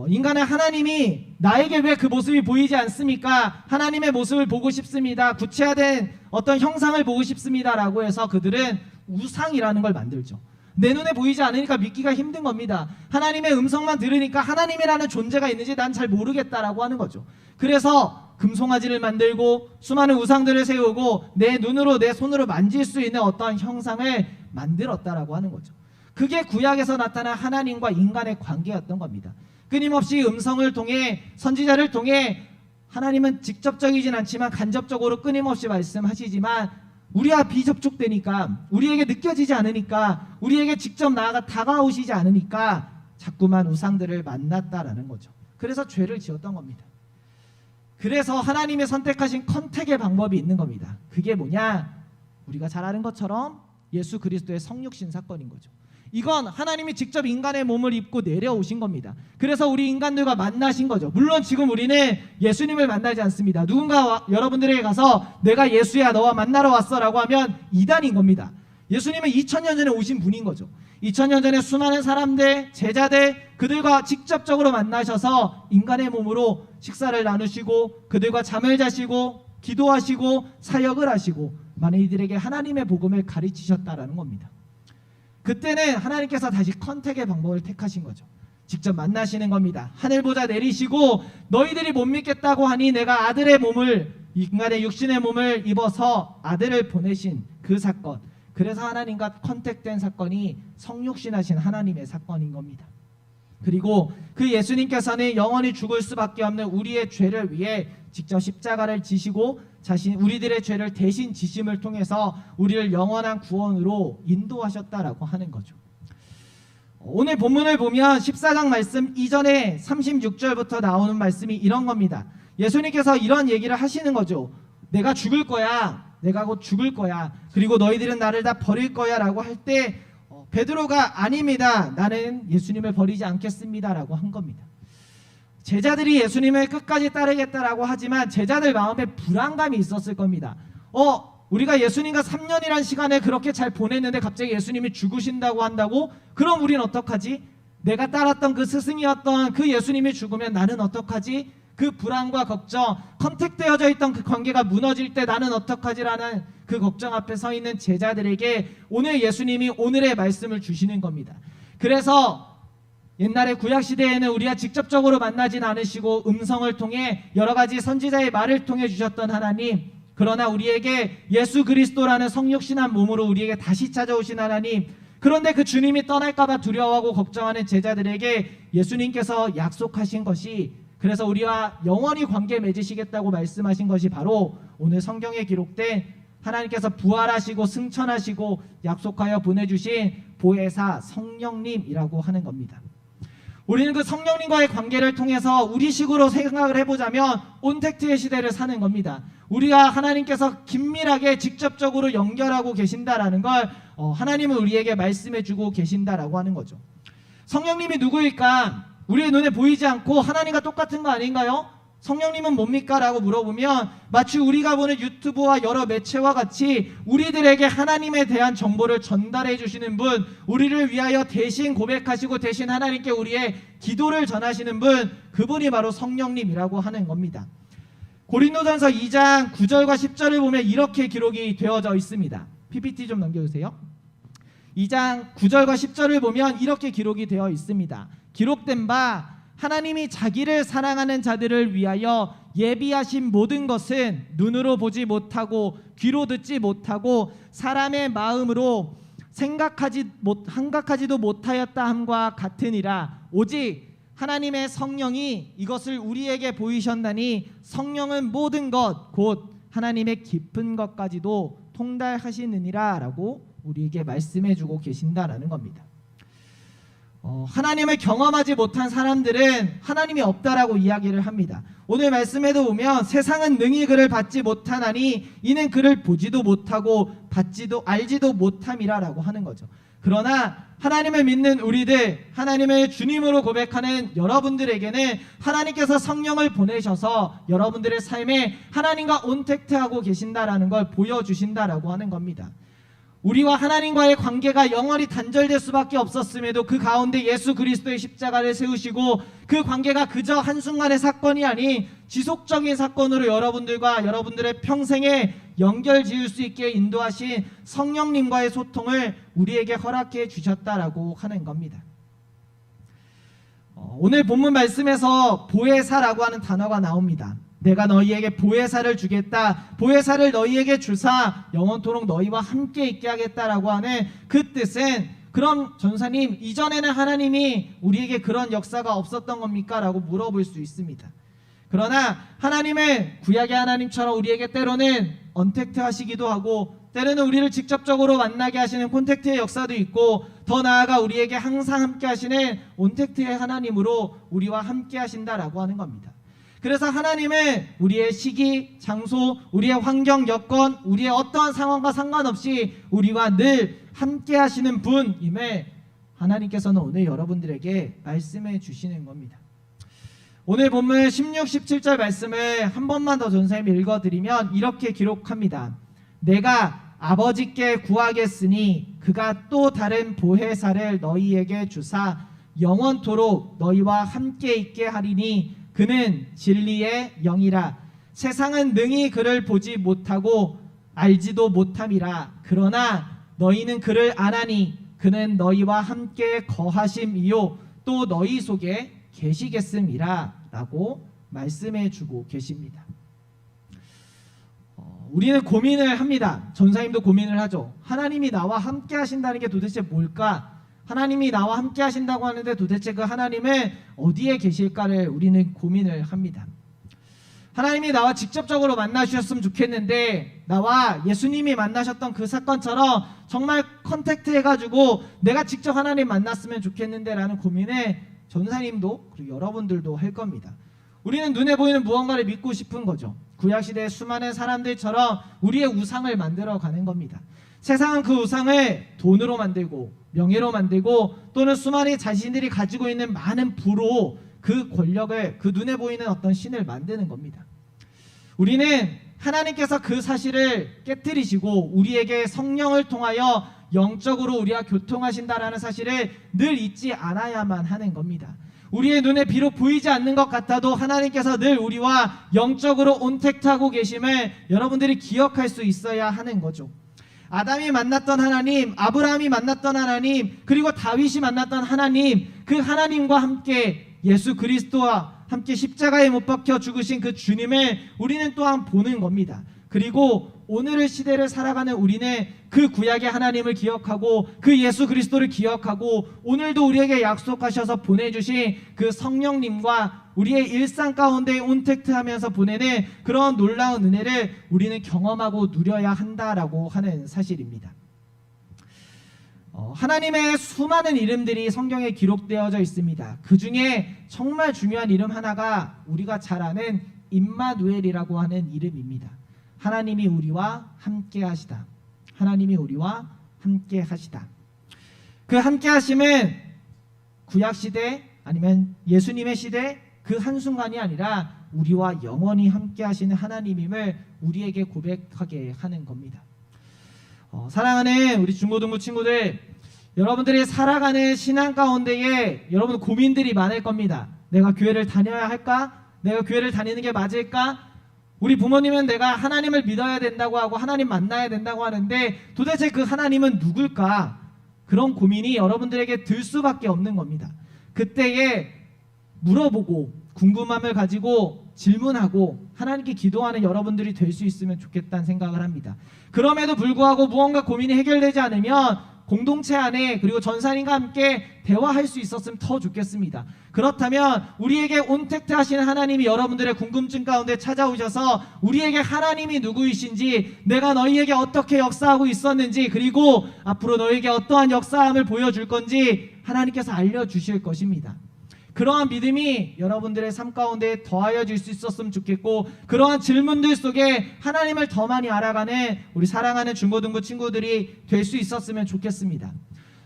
인간의 하나님이 나에게 왜 그 모습이 보이지 않습니까? 하나님의 모습을 보고 싶습니다. 구체화된 어떤 형상을 보고 싶습니다라고 해서 그들은 우상이라는 걸 만들죠. 내 눈에 보이지 않으니까 믿기가 힘든 겁니다. 하나님의 음성만 들으니까 하나님이라는 존재가 있는지 난 잘 모르겠다라고 하는 거죠. 그래서 금송아지를 만들고 수많은 우상들을 세우고 내 눈으로 내 손으로 만질 수 있는 어떠한 형상을 만들었다라고 하는 거죠. 그게 구약에서 나타난 하나님과 인간의 관계였던 겁니다. 끊임없이 음성을 통해 선지자를 통해 하나님은 직접적이진 않지만 간접적으로 끊임없이 말씀하시지만 우리와 비접촉되니까 우리에게 느껴지지 않으니까 우리에게 직접 다가오시지 않으니까 자꾸만 우상들을 만났다라는 거죠. 그래서 죄를 지었던 겁니다. 그래서 하나님이 선택하신 컨택의 방법이 있는 겁니다. 그게 뭐냐? 우리가 잘 아는 것처럼 예수 그리스도의 성육신 사건인 거죠. 이건 하나님이 직접 인간의 몸을 입고 내려오신 겁니다. 그래서 우리 인간들과 만나신 거죠. 물론 지금 우리는 예수님을 만나지 않습니다. 누군가 여러분들에게 가서 내가 예수야 너와 만나러 왔어 라고 하면 이단인 겁니다. 예수님은 2000년 전에 오신 분인 거죠. 2000년 전에 수많은 사람들, 제자들 그들과 직접적으로 만나셔서 인간의 몸으로 식사를 나누시고 그들과 잠을 자시고 기도하시고 사역을 하시고 많은 이들에게 하나님의 복음을 가르치셨다라는 겁니다. 그때는 하나님께서 다시 컨택의 방법을 택하신 거죠. 직접 만나시는 겁니다. 하늘 보자 내리시고 너희들이 못 믿겠다고 하니 내가 아들의 몸을 인간의 육신의 몸을 입어서 아들을 보내신 그 사건. 그래서 하나님과 컨택된 사건이 성육신하신 하나님의 사건인 겁니다. 그리고 그 예수님께서는 영원히 죽을 수밖에 없는 우리의 죄를 위해 직접 십자가를 지시고 우리들의 죄를 대신 지심을 통해서 우리를 영원한 구원으로 인도하셨다라고 하는 거죠. 오늘 본문을 보면 14장 말씀 이전에 36절부터 나오는 말씀이 이런 겁니다. 예수님께서 이런 얘기를 하시는 거죠. 내가 죽을 거야. 내가 곧 죽을 거야. 그리고 너희들은 나를 다 버릴 거야 라고 할 때 베드로가 아닙니다. 나는 예수님을 버리지 않겠습니다 라고 한 겁니다. 제자들이 예수님을 끝까지 따르겠다라고 하지만 제자들 마음에 불안감이 있었을 겁니다. 우리가 예수님과 3년이란 시간을 그렇게 잘 보냈는데 갑자기 예수님이 죽으신다고 한다고? 그럼 우린 어떡하지? 내가 따랐던 그 스승이었던 그 예수님이 죽으면 나는 어떡하지? 그 불안과 걱정, 컨택되어져 있던 그 관계가 무너질 때 나는 어떡하지라는 그 걱정 앞에 서 있는 제자들에게 오늘 예수님이 오늘의 말씀을 주시는 겁니다. 그래서 옛날에 구약시대에는 우리가 직접적으로 만나진 않으시고 음성을 통해 여러 가지 선지자의 말을 통해 주셨던 하나님, 그러나 우리에게 예수 그리스도라는 성육신한 몸으로 우리에게 다시 찾아오신 하나님, 그런데 그 주님이 떠날까봐 두려워하고 걱정하는 제자들에게 예수님께서 약속하신 것이, 그래서 우리와 영원히 관계 맺으시겠다고 말씀하신 것이 바로 오늘 성경에 기록된 하나님께서 부활하시고 승천하시고 약속하여 보내주신 보혜사 성령님이라고 하는 겁니다. 우리는 그 성령님과의 관계를 통해서 우리식으로 생각을 해보자면 온택트의 시대를 사는 겁니다. 우리가 하나님께서 긴밀하게 직접적으로 연결하고 계신다라는 걸 하나님은 우리에게 말씀해주고 계신다라고 하는 거죠. 성령님이 누구일까? 우리의 눈에 보이지 않고 하나님과 똑같은 거 아닌가요? 성령님은 뭡니까? 라고 물어보면 마치 우리가 보는 유튜브와 여러 매체와 같이 우리들에게 하나님에 대한 정보를 전달해 주시는 분, 우리를 위하여 대신 고백하시고 대신 하나님께 우리의 기도를 전하시는 분, 그분이 바로 성령님이라고 하는 겁니다. 고린도전서 2장 9절과 10절을 보면 이렇게 기록이 되어져 있습니다. PPT 좀 넘겨주세요. 2장 9절과 10절을 보면 이렇게 기록이 되어 있습니다. 기록된 바 하나님이 자기를 사랑하는 자들을 위하여 예비하신 모든 것은 눈으로 보지 못하고 귀로 듣지 못하고 사람의 마음으로 생각하지도 못하였다 함과 같으니라. 오직 하나님의 성령이 이것을 우리에게 보이셨나니 성령은 모든 것 곧 하나님의 깊은 것까지도 통달하시느니라 라고 우리에게 말씀해주고 계신다라는 겁니다. 하나님을 경험하지 못한 사람들은 하나님이 없다라고 이야기를 합니다. 오늘 말씀에도 보면 세상은 능히 그를 받지 못하나니 이는 그를 보지도 못하고 알지도 못함이라라고 하는 거죠. 그러나 하나님을 믿는 우리들, 하나님을 주님으로 고백하는 여러분들에게는 하나님께서 성령을 보내셔서 여러분들의 삶에 하나님과 온택트하고 계신다라는 걸 보여주신다라고 하는 겁니다. 우리와 하나님과의 관계가 영원히 단절될 수밖에 없었음에도 그 가운데 예수 그리스도의 십자가를 세우시고 그 관계가 그저 한순간의 사건이 아닌 지속적인 사건으로 여러분들과 여러분들의 평생에 연결 지을 수 있게 인도하신 성령님과의 소통을 우리에게 허락해 주셨다라고 하는 겁니다. 오늘 본문 말씀에서 보혜사라고 하는 단어가 나옵니다. 내가 너희에게 보혜사를 주겠다. 보혜사를 너희에게 주사 영원토록 너희와 함께 있게 하겠다라고 하는 그 뜻은, 그럼 전사님 이전에는 하나님이 우리에게 그런 역사가 없었던 겁니까? 라고 물어볼 수 있습니다. 그러나 하나님은 구약의 하나님처럼 우리에게 때로는 언택트 하시기도 하고 때로는 우리를 직접적으로 만나게 하시는 콘택트의 역사도 있고, 더 나아가 우리에게 항상 함께 하시는 온택트의 하나님으로 우리와 함께 하신다라고 하는 겁니다. 그래서 하나님은 우리의 시기, 장소, 우리의 환경, 여건, 우리의 어떠한 상황과 상관없이 우리와 늘 함께 하시는 분임을 하나님께서는 오늘 여러분들에게 말씀해 주시는 겁니다. 오늘 본문 16, 17절 말씀을 한 번만 더 전사님이 읽어드리면 이렇게 기록합니다. 내가 아버지께 구하겠으니 그가 또 다른 보혜사를 너희에게 주사 영원토록 너희와 함께 있게 하리니 그는 진리의 영이라. 세상은 능히 그를 보지 못하고 알지도 못함이라. 그러나 너희는 그를 아나니 그는 너희와 함께 거하심이요 또 너희 속에 계시겠음이라 라고 말씀해 주고 계십니다. 우리는 고민을 합니다. 전사님도 고민을 하죠. 하나님이 나와 함께 하신다는 게 도대체 뭘까? 하나님이 나와 함께 하신다고 하는데 도대체 그 하나님은 어디에 계실까를 우리는 고민을 합니다. 하나님이 나와 직접적으로 만나주셨으면 좋겠는데, 나와 예수님이 만나셨던 그 사건처럼 정말 컨택트 해가지고 내가 직접 하나님 만났으면 좋겠는데 라는 고민을 전사님도 그리고 여러분들도 할 겁니다. 우리는 눈에 보이는 무언가를 믿고 싶은 거죠. 구약시대의 수많은 사람들처럼 우리의 우상을 만들어가는 겁니다. 세상은 그 우상을 돈으로 만들고 명예로 만들고 또는 수많은 자신들이 가지고 있는 많은 부로 그 권력을, 그 눈에 보이는 어떤 신을 만드는 겁니다. 우리는 하나님께서 그 사실을 깨뜨리시고 우리에게 성령을 통하여 영적으로 우리와 교통하신다라는 사실을 늘 잊지 않아야만 하는 겁니다. 우리의 눈에 비록 보이지 않는 것 같아도 하나님께서 늘 우리와 영적으로 온택트하고 계심을 여러분들이 기억할 수 있어야 하는 거죠. 아담이 만났던 하나님, 아브라함이 만났던 하나님, 그리고 다윗이 만났던 하나님, 그 하나님과 함께 예수 그리스도와 함께 십자가에 못 박혀 죽으신 그 주님을 우리는 또한 보는 겁니다. 그리고 오늘의 시대를 살아가는 우리는 그 구약의 하나님을 기억하고 그 예수 그리스도를 기억하고 오늘도 우리에게 약속하셔서 보내주신 그 성령님과 우리의 일상 가운데 온택트하면서 보내는 그런 놀라운 은혜를 우리는 경험하고 누려야 한다라고 하는 사실입니다. 하나님의 수많은 이름들이 성경에 기록되어져 있습니다. 그 중에 정말 중요한 이름 하나가 우리가 잘 아는 임마누엘이라고 하는 이름입니다. 하나님이 우리와 함께 하시다. 하나님이 우리와 함께 하시다. 그 함께 하심은 구약 시대 아니면 예수님의 시대 그 한순간이 아니라 우리와 영원히 함께 하시는 하나님임을 우리에게 고백하게 하는 겁니다. 사랑하는 우리 중고등부 친구들, 여러분들이 살아가는 신앙 가운데에 여러분 고민들이 많을 겁니다. 내가 교회를 다녀야 할까? 내가 교회를 다니는 게 맞을까? 우리 부모님은 내가 하나님을 믿어야 된다고 하고 하나님 만나야 된다고 하는데 도대체 그 하나님은 누굴까? 그런 고민이 여러분들에게 들 수밖에 없는 겁니다. 그때에 물어보고 궁금함을 가지고 질문하고 하나님께 기도하는 여러분들이 될 수 있으면 좋겠다는 생각을 합니다. 그럼에도 불구하고 무언가 고민이 해결되지 않으면 공동체 안에 그리고 전사님과 함께 대화할 수 있었으면 더 좋겠습니다. 그렇다면 우리에게 온택트 하시는 하나님이 여러분들의 궁금증 가운데 찾아오셔서 우리에게 하나님이 누구이신지, 내가 너희에게 어떻게 역사하고 있었는지, 그리고 앞으로 너희에게 어떠한 역사함을 보여줄 건지 하나님께서 알려주실 것입니다. 그러한 믿음이 여러분들의 삶 가운데 더하여질 수 있었으면 좋겠고, 그러한 질문들 속에 하나님을 더 많이 알아가는 우리 사랑하는 중고등부 친구들이 될 수 있었으면 좋겠습니다.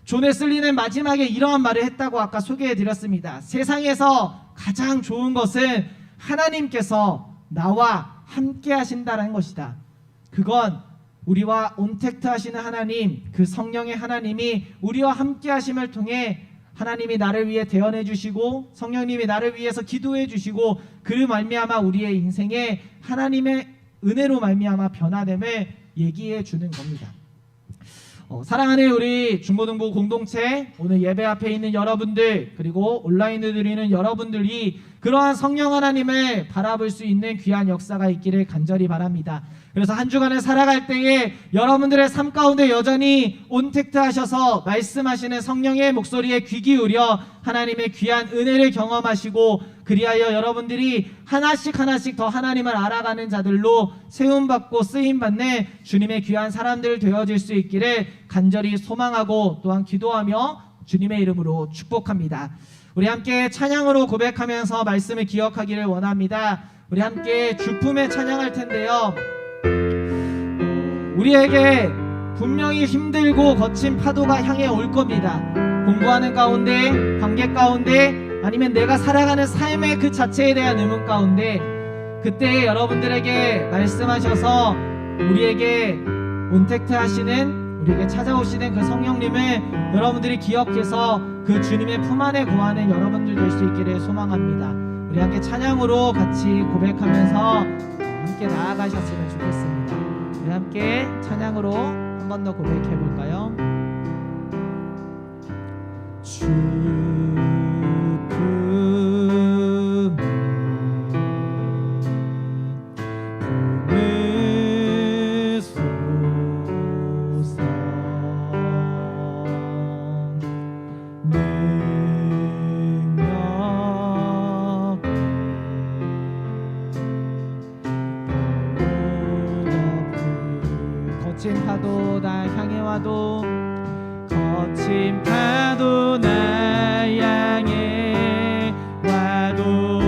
존 웨슬리는 마지막에 이러한 말을 했다고 아까 소개해드렸습니다. 세상에서 가장 좋은 것은 하나님께서 나와 함께 하신다는 것이다. 그건 우리와 온택트 하시는 하나님, 그 성령의 하나님이 우리와 함께 하심을 통해 하나님이 나를 위해 대언해 주시고 성령님이 나를 위해서 기도해 주시고 그 말미암아 우리의 인생에 하나님의 은혜로 말미암아 변화됨을 얘기해 주는 겁니다. 사랑하는 우리 중고등부 공동체, 오늘 예배 앞에 있는 여러분들, 그리고 온라인을 드리는 여러분들이 그러한 성령 하나님을 바라볼 수 있는 귀한 역사가 있기를 간절히 바랍니다. 그래서 한 주간을 살아갈 때에 여러분들의 삶 가운데 여전히 온택트 하셔서 말씀하시는 성령의 목소리에 귀 기울여 하나님의 귀한 은혜를 경험하시고, 그리하여 여러분들이 하나씩 하나씩 더 하나님을 알아가는 자들로 세움받고 쓰임받는 주님의 귀한 사람들 되어질 수 있기를 간절히 소망하고 또한 기도하며 주님의 이름으로 축복합니다. 우리 함께 찬양으로 고백하면서 말씀을 기억하기를 원합니다. 우리 함께 주품에 찬양할 텐데요, 우리에게 분명히 힘들고 거친 파도가 향해 올 겁니다. 공부하는 가운데, 관계 가운데, 아니면 내가 살아가는 삶의 그 자체에 대한 의문 가운데, 그때 여러분들에게 말씀하셔서 우리에게 온택트 하시는, 우리에게 찾아오시는 그 성령님을 여러분들이 기억해서 그 주님의 품 안에 거하는 여러분들 될 수 있기를 소망합니다. 우리 함께 찬양으로 같이 고백하면서 함께 나아가셨으면 좋겠습니다. 우리 함께 찬양으로 한 번 더 고백해 볼까요? 거친 파도 날 향해 와도, 거친 파도 날 향해 와도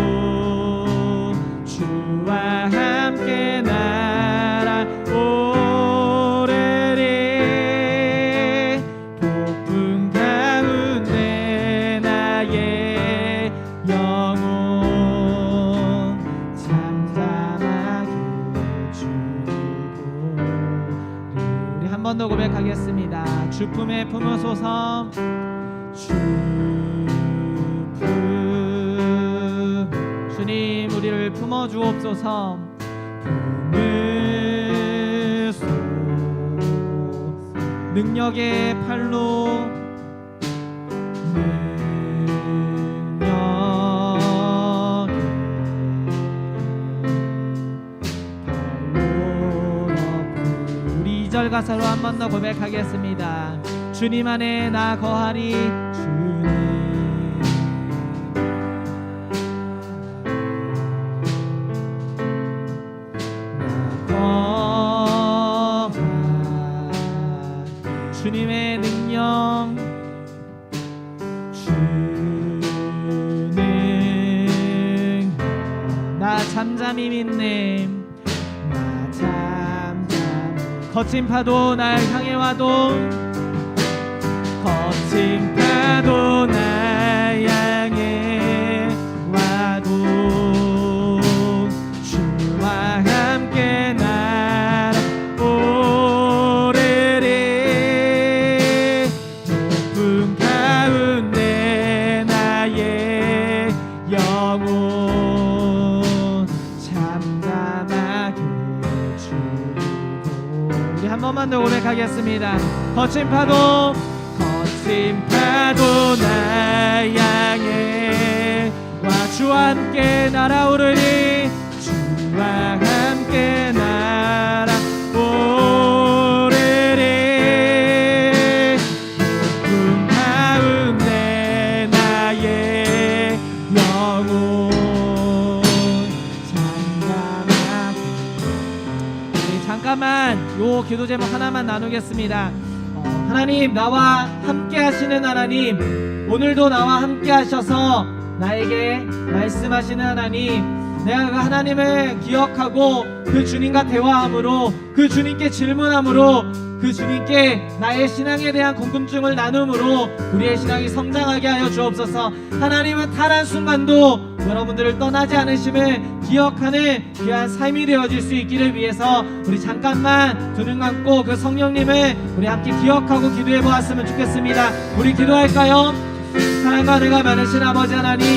주와 함께 날아오르리. 폭풍 가운데 나의 영혼 잠잠하게 주리고. 우리 한 번 더 고백하겠습니다. 주품에 품으소서. 주품, 주님 우리를 품어주옵소서. 품으소서. 능력의 팔로, 우리 2절 가사로 한 번 더 고백하겠습니다. 주님 안에 나 거하리. 주님 나 거하. 주님의 능력, 주능. 나 잠잠히 믿네. 나 잠잠히. 거친 파도 날 향해 와도, 거친 파도 날 향해 와도 주와 함께 날아오르리. 높은 가운데 나의 영혼 잠잠하게 주고. 우리 한 번만 더 고백하겠습니다. 거친 파도, 거친 파도 날 향해 와 주와 함께 날아오르리. 주와 함께 날아오르리. 높은 가운데 나의 영혼 잠잠하게. 우리 잠깐만 요 기도 제목 하나만 나누겠습니다. 하나님, 나와 함께 하시는 하나님, 오늘도 나와 함께 하셔서 나에게 말씀하시는 하나님, 내가 그 하나님을 기억하고 그 주님과 대화함으로 그 주님께 질문함으로 그 주님께 나의 신앙에 대한 궁금증을 나눔으로 우리의 신앙이 성장하게 하여 주옵소서. 하나님은 단 한순간도 여러분들을 떠나지 않으심을 기억하는 귀한 삶이 되어질 수 있기를 위해서 우리 잠깐만 두 눈 감고 그 성령님을 우리 함께 기억하고 기도해 보았으면 좋겠습니다. 우리 기도할까요? 사랑과 은혜가 많으신 아버지 하나님,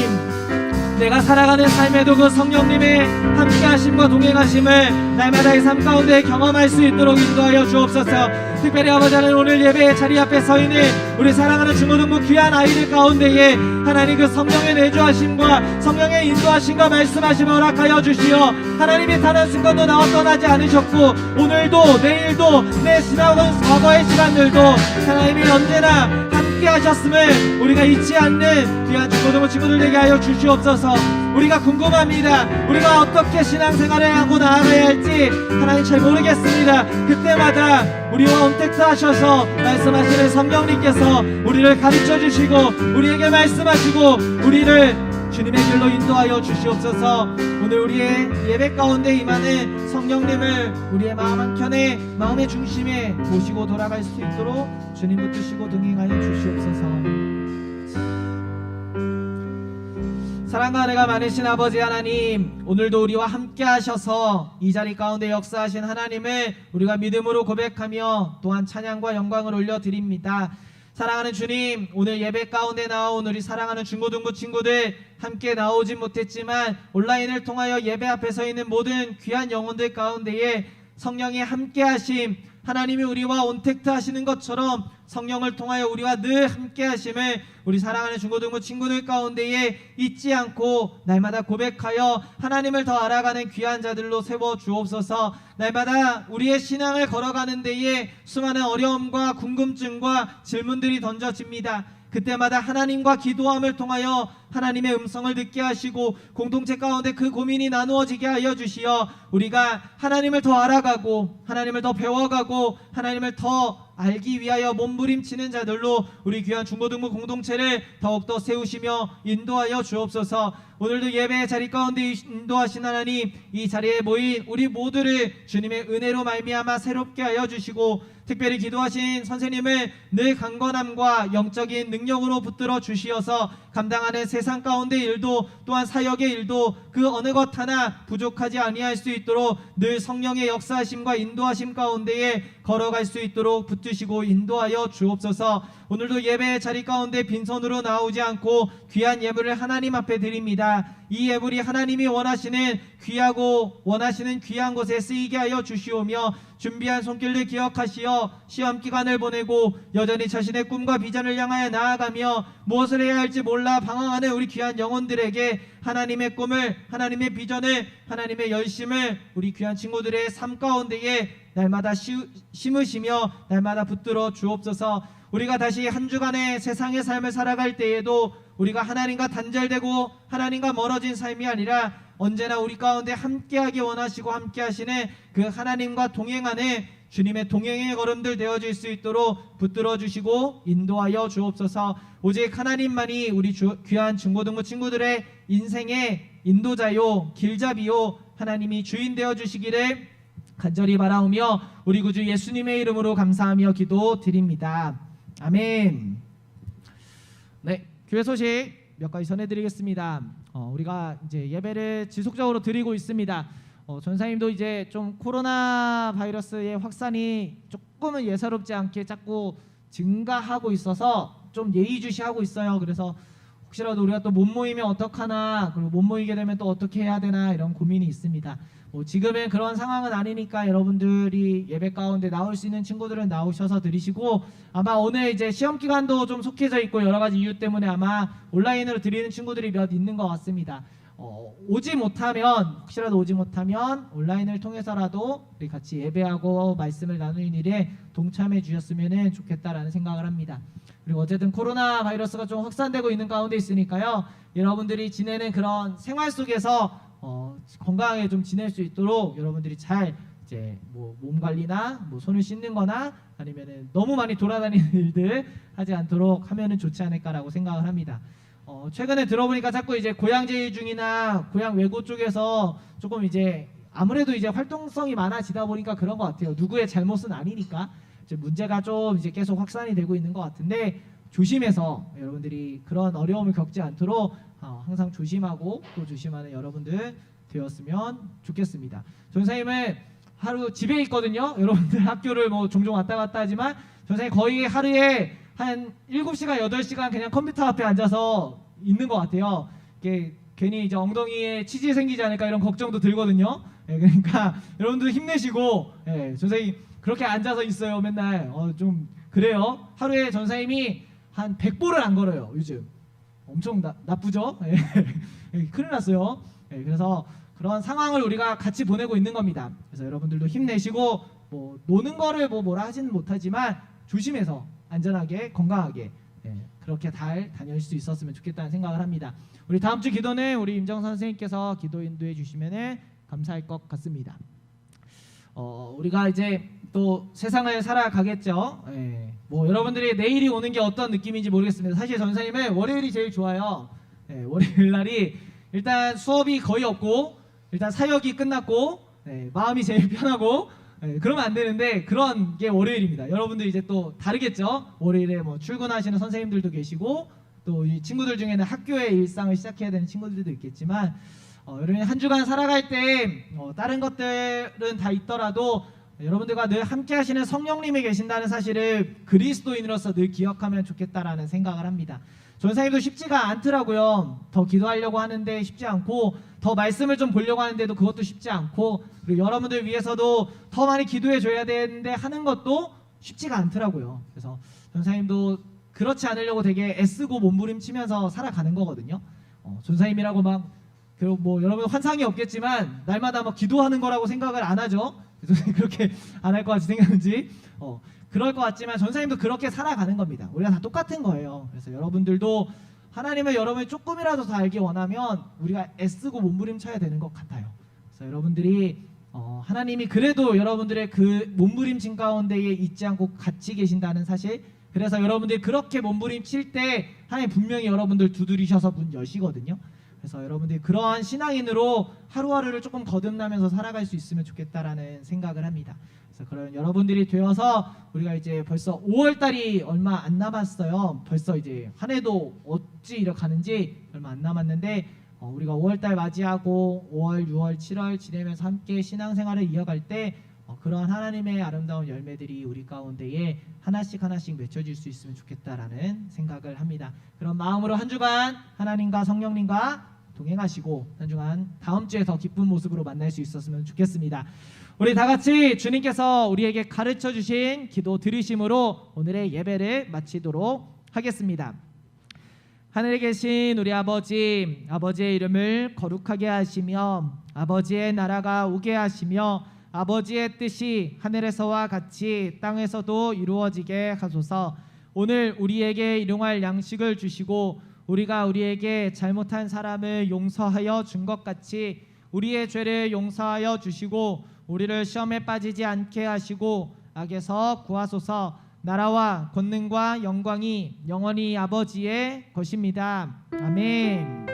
내가 살아가는 삶에도 그 성령님의 함께 하심과 동행하심을 날마다의 삶 가운데 경험할 수 있도록 인도하여 주옵소서. 특별히 아버지 하나님, 오늘 예배의 자리 앞에 서 있는 우리 사랑하는 중고등부 귀한 아이들 가운데에 하나님 그 성령의 내주하심과 성령의 인도하심과 말씀하심을 허락하여 주시어 하나님이 단 한순간도 나와 떠나지 않으셨고 오늘도 내일도 내 지나온 과거의 시간들도 하나님이 언제나 함께 하셨음을 우리가 잊지 않는 귀한 중고등부 친구들 되게 하여 주시옵소서. 우리가 궁금합니다. 우리가 어떻게 신앙생활을 하고 나아가야 할지 하나님 잘 모르겠습니다. 그때마다 우리와 언택트 하셔서 말씀하시는 성령님께서 우리를 가르쳐 주시고 우리에게 말씀하시고 우리를 주님의 길로 인도하여 주시옵소서. 오늘 우리의 예배 가운데 임하는 성령님을 우리의 마음 한켠에 마음의 중심에 모시고 돌아갈 수 있도록 주님 붙드시고 동행하여 주시옵소서. 사랑과 은혜가 많으신 아버지 하나님, 오늘도 우리와 함께 하셔서 이 자리 가운데 역사하신 하나님을 우리가 믿음으로 고백하며 또한 찬양과 영광을 올려드립니다. 사랑하는 주님, 오늘 예배 가운데 나온 우리 사랑하는 중고등부 친구들 함께 나오진 못했지만 온라인을 통하여 예배 앞에 서 있는 모든 귀한 영혼들 가운데에 성령의 함께 하심, 하나님이 우리와 온택트 하시는 것처럼 성령을 통하여 우리와 늘 함께 하심을 우리 사랑하는 중고등부 친구들 가운데에 잊지 않고 날마다 고백하여 하나님을 더 알아가는 귀한 자들로 세워 주옵소서. 날마다 우리의 신앙을 걸어가는 데에 수많은 어려움과 궁금증과 질문들이 던져집니다. 그때마다 하나님과 기도함을 통하여 하나님의 음성을 듣게 하시고 공동체 가운데 그 고민이 나누어지게 하여 주시어 우리가 하나님을 더 알아가고 하나님을 더 배워가고 하나님을 더 알기 위하여 몸부림치는 자들로 우리 귀한 중고등부 공동체를 더욱더 세우시며 인도하여 주옵소서. 오늘도 예배의 자리 가운데 인도하신 하나님, 이 자리에 모인 우리 모두를 주님의 은혜로 말미암아 새롭게 하여 주시고 특별히 기도하신 선생님을 늘 강건함과 영적인 능력으로 붙들어 주시어서 감당하는 세상 가운데 일도 또한 사역의 일도 그 어느 것 하나 부족하지 아니할 수 있도록 늘 성령의 역사하심과 인도하심 가운데에 걸어갈 수 있도록 붙드시고 인도하여 주옵소서. 오늘도 예배의 자리 가운데 빈손으로 나오지 않고 귀한 예물을 하나님 앞에 드립니다. 이 예물이 하나님이 원하시는 귀하고 원하시는 귀한 곳에 쓰이게 하여 주시오며 준비한 손길들 기억하시어 시험 기간을 보내고 여전히 자신의 꿈과 비전을 향하여 나아가며 무엇을 해야 할지 몰라 방황하는 우리 귀한 영혼들에게 하나님의 꿈을, 하나님의 비전을, 하나님의 열심을 우리 귀한 친구들의 삶 가운데에 날마다 심으시며 날마다 붙들어 주옵소서. 우리가 다시 한 주간의 세상의 삶을 살아갈 때에도 우리가 하나님과 단절되고 하나님과 멀어진 삶이 아니라 언제나 우리 가운데 함께하기 원하시고 함께하시는 그 하나님과 동행하는 주님의 동행의 걸음들 되어질 수 있도록 붙들어 주시고 인도하여 주옵소서. 오직 하나님만이 우리 귀한 중고등부 친구들의 인생의 인도자요 길잡이요 하나님이 주인 되어 주시기를 간절히 바라오며 우리 구주 예수님의 이름으로 감사하며 기도드립니다. 아멘. 네, 교회 소식 몇 가지 전해드리겠습니다. 우리가 이제 예배를 지속적으로 드리고 있습니다. 전사님도 이제 좀 코로나 바이러스의 확산이 조금은 예사롭지 않게 자꾸 증가하고 있어서 좀 예의주시하고 있어요. 그래서 혹시라도 우리가 또 못 모이면 어떡하나, 그리고 못 모이게 되면 또 어떻게 해야 되나 이런 고민이 있습니다. 지금은 그런 상황은 아니니까 여러분들이 예배 가운데 나올 수 있는 친구들은 나오셔서 드리시고 아마 오늘 이제 시험 기간도 좀 속해져 있고 여러 가지 이유 때문에 아마 온라인으로 드리는 친구들이 몇 있는 것 같습니다. 오지 못하면 혹시라도 오지 못하면 온라인을 통해서라도 우리 같이 예배하고 말씀을 나누는 일에 동참해 주셨으면 좋겠다라는 생각을 합니다. 그리고 어쨌든 코로나 바이러스가 좀 확산되고 있는 가운데 있으니까요. 여러분들이 지내는 그런 생활 속에서 건강하게 좀 지낼 수 있도록 여러분들이 잘 이제 뭐 몸 관리나 뭐 손을 씻는거나 아니면은 너무 많이 돌아다니는 일들 하지 않도록 하면은 좋지 않을까라고 생각을 합니다. 최근에 들어보니까 자꾸 이제 고향제일 중이나 고향 외고 쪽에서 조금 이제 아무래도 이제 활동성이 많아지다 보니까 그런 것 같아요. 누구의 잘못은 아니니까 이제 문제가 좀 이제 계속 확산이 되고 있는 것 같은데 조심해서 여러분들이 그런 어려움을 겪지 않도록 항상 조심하고 또 조심하는 여러분들 되었으면 좋겠습니다. 전사님은 하루 집에 있거든요. 여러분들 학교를 뭐 종종 왔다 갔다 하지만 전사님 거의 하루에 한 7시간, 8시간 그냥 컴퓨터 앞에 앉아서 있는 것 같아요. 이게 괜히 이제 엉덩이에 치질 생기지 않을까 이런 걱정도 들거든요. 그러니까 여러분들 힘내시고 전사님 그렇게 앉아서 있어요. 맨날 좀 그래요. 하루에 전사님이 한 100보를 안 걸어요. 요즘 엄청 나쁘죠? 큰일 났어요. 그래서 그런 상황을 우리가 같이 보내고 있는 겁니다. 그래서 여러분들도 힘내시고 뭐 노는 거를 뭐라 하지는 못하지만 조심해서 안전하게 건강하게 그렇게 잘 다닐 수 있었으면 좋겠다는 생각을 합니다. 우리 다음 주 기도는 우리 임정 선생님께서 기도 인도해 주시면 감사할 것 같습니다. 우리가 이제 또 세상을 살아가겠죠. 뭐 여러분들이 내일이 오는 게 어떤 느낌인지 모르겠습니다. 사실 전사님은 월요일이 제일 좋아요. 월요일 날이 일단 수업이 거의 없고 일단 사역이 끝났고 마음이 제일 편하고 그러면 안 되는데 그런 게 월요일입니다. 여러분들 이제 또 다르겠죠. 월요일에 뭐 출근하시는 선생님들도 계시고 또 이 친구들 중에는 학교의 일상을 시작해야 되는 친구들도 있겠지만 여러분이 한 주간 살아갈 때 다른 것들은 다 있더라도 여러분들과 늘 함께 하시는 성령님이 계신다는 사실을 그리스도인으로서 늘 기억하면 좋겠다라는 생각을 합니다. 전사님도 쉽지가 않더라고요. 더 기도하려고 하는데 쉽지 않고 더 말씀을 좀 보려고 하는데도 그것도 쉽지 않고 그리고 여러분들 위해서도 더 많이 기도해 줘야 되는데 하는 것도 쉽지가 않더라고요. 그래서 전사님도 그렇지 않으려고 되게 애쓰고 몸부림치면서 살아가는 거거든요. 전사님이라고 막 뭐 여러분 환상이 없겠지만 날마다 막 기도하는 거라고 생각을 안 하죠. 그렇게 안 할 것 같이 생겼는지 그럴 것 같지만 전사님도 그렇게 살아가는 겁니다. 우리가 다 똑같은 거예요. 그래서 여러분들도 하나님을 여러분이 조금이라도 더 알기 원하면 우리가 애쓰고 몸부림쳐야 되는 것 같아요. 그래서 여러분들이 하나님이 그래도 여러분들의 그 몸부림친 가운데에 있지 않고 같이 계신다는 사실, 그래서 여러분들이 그렇게 몸부림칠 때 하나님 분명히 여러분들 두드리셔서 문 여시거든요. 그래서 여러분들이 그러한 신앙인으로 하루하루를 조금 거듭나면서 살아갈 수 있으면 좋겠다라는 생각을 합니다. 그래서 그런 여러분들이 되어서 우리가 이제 벌써 5월달이 얼마 안 남았어요. 벌써 이제 한 해도 어찌 이렇게 가는지 얼마 안 남았는데 우리가 5월달 맞이하고 5월, 6월, 7월 지내면서 함께 신앙생활을 이어갈 때 그런 하나님의 아름다운 열매들이 우리 가운데에 하나씩 하나씩 맺혀질 수 있으면 좋겠다라는 생각을 합니다. 그런 마음으로 한 주간 하나님과 성령님과 동행하시고 한 주간 다음 주에 더 기쁜 모습으로 만날 수 있었으면 좋겠습니다. 우리 다 같이 주님께서 우리에게 가르쳐 주신 기도 들으심으로 오늘의 예배를 마치도록 하겠습니다. 하늘에 계신 우리 아버지, 아버지의 이름을 거룩하게 하시며 아버지의 나라가 오게 하시며 아버지의 뜻이 하늘에서와 같이 땅에서도 이루어지게 하소서. 오늘 우리에게 일용할 양식을 주시고 우리가 우리에게 잘못한 사람을 용서하여 준 것 같이 우리의 죄를 용서하여 주시고 우리를 시험에 빠지지 않게 하시고 악에서 구하소서. 나라와 권능과 영광이 영원히 아버지의 것입니다. 아멘.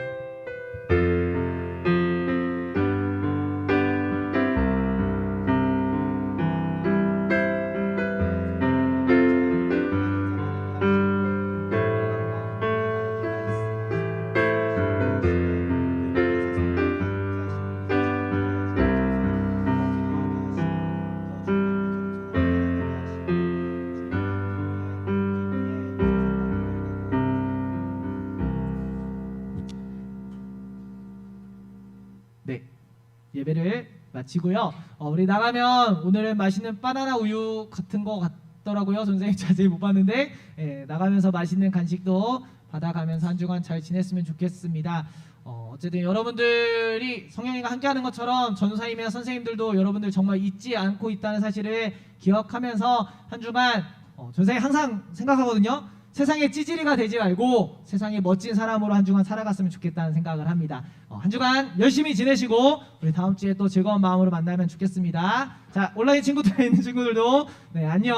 네, 예배를 마치고요. 우리 나가면 오늘은 맛있는 바나나 우유 같은 거 같더라고요. 선생님 자세히 못 봤는데 나가면서 맛있는 간식도 받아가면서 한 주간 잘 지냈으면 좋겠습니다. 어쨌든 여러분들이 성령님과 함께하는 것처럼 전사님이나 선생님들도 여러분들 정말 잊지 않고 있다는 사실을 기억하면서 한 주간 전사님 항상 생각하거든요. 세상의 찌질이가 되지 말고 세상의 멋진 사람으로 한 주간 살아갔으면 좋겠다는 생각을 합니다. 한 주간 열심히 지내시고 우리 다음 주에 또 즐거운 마음으로 만나면 좋겠습니다. 자, 온라인 친구들에 있는 친구들도 네, 안녕.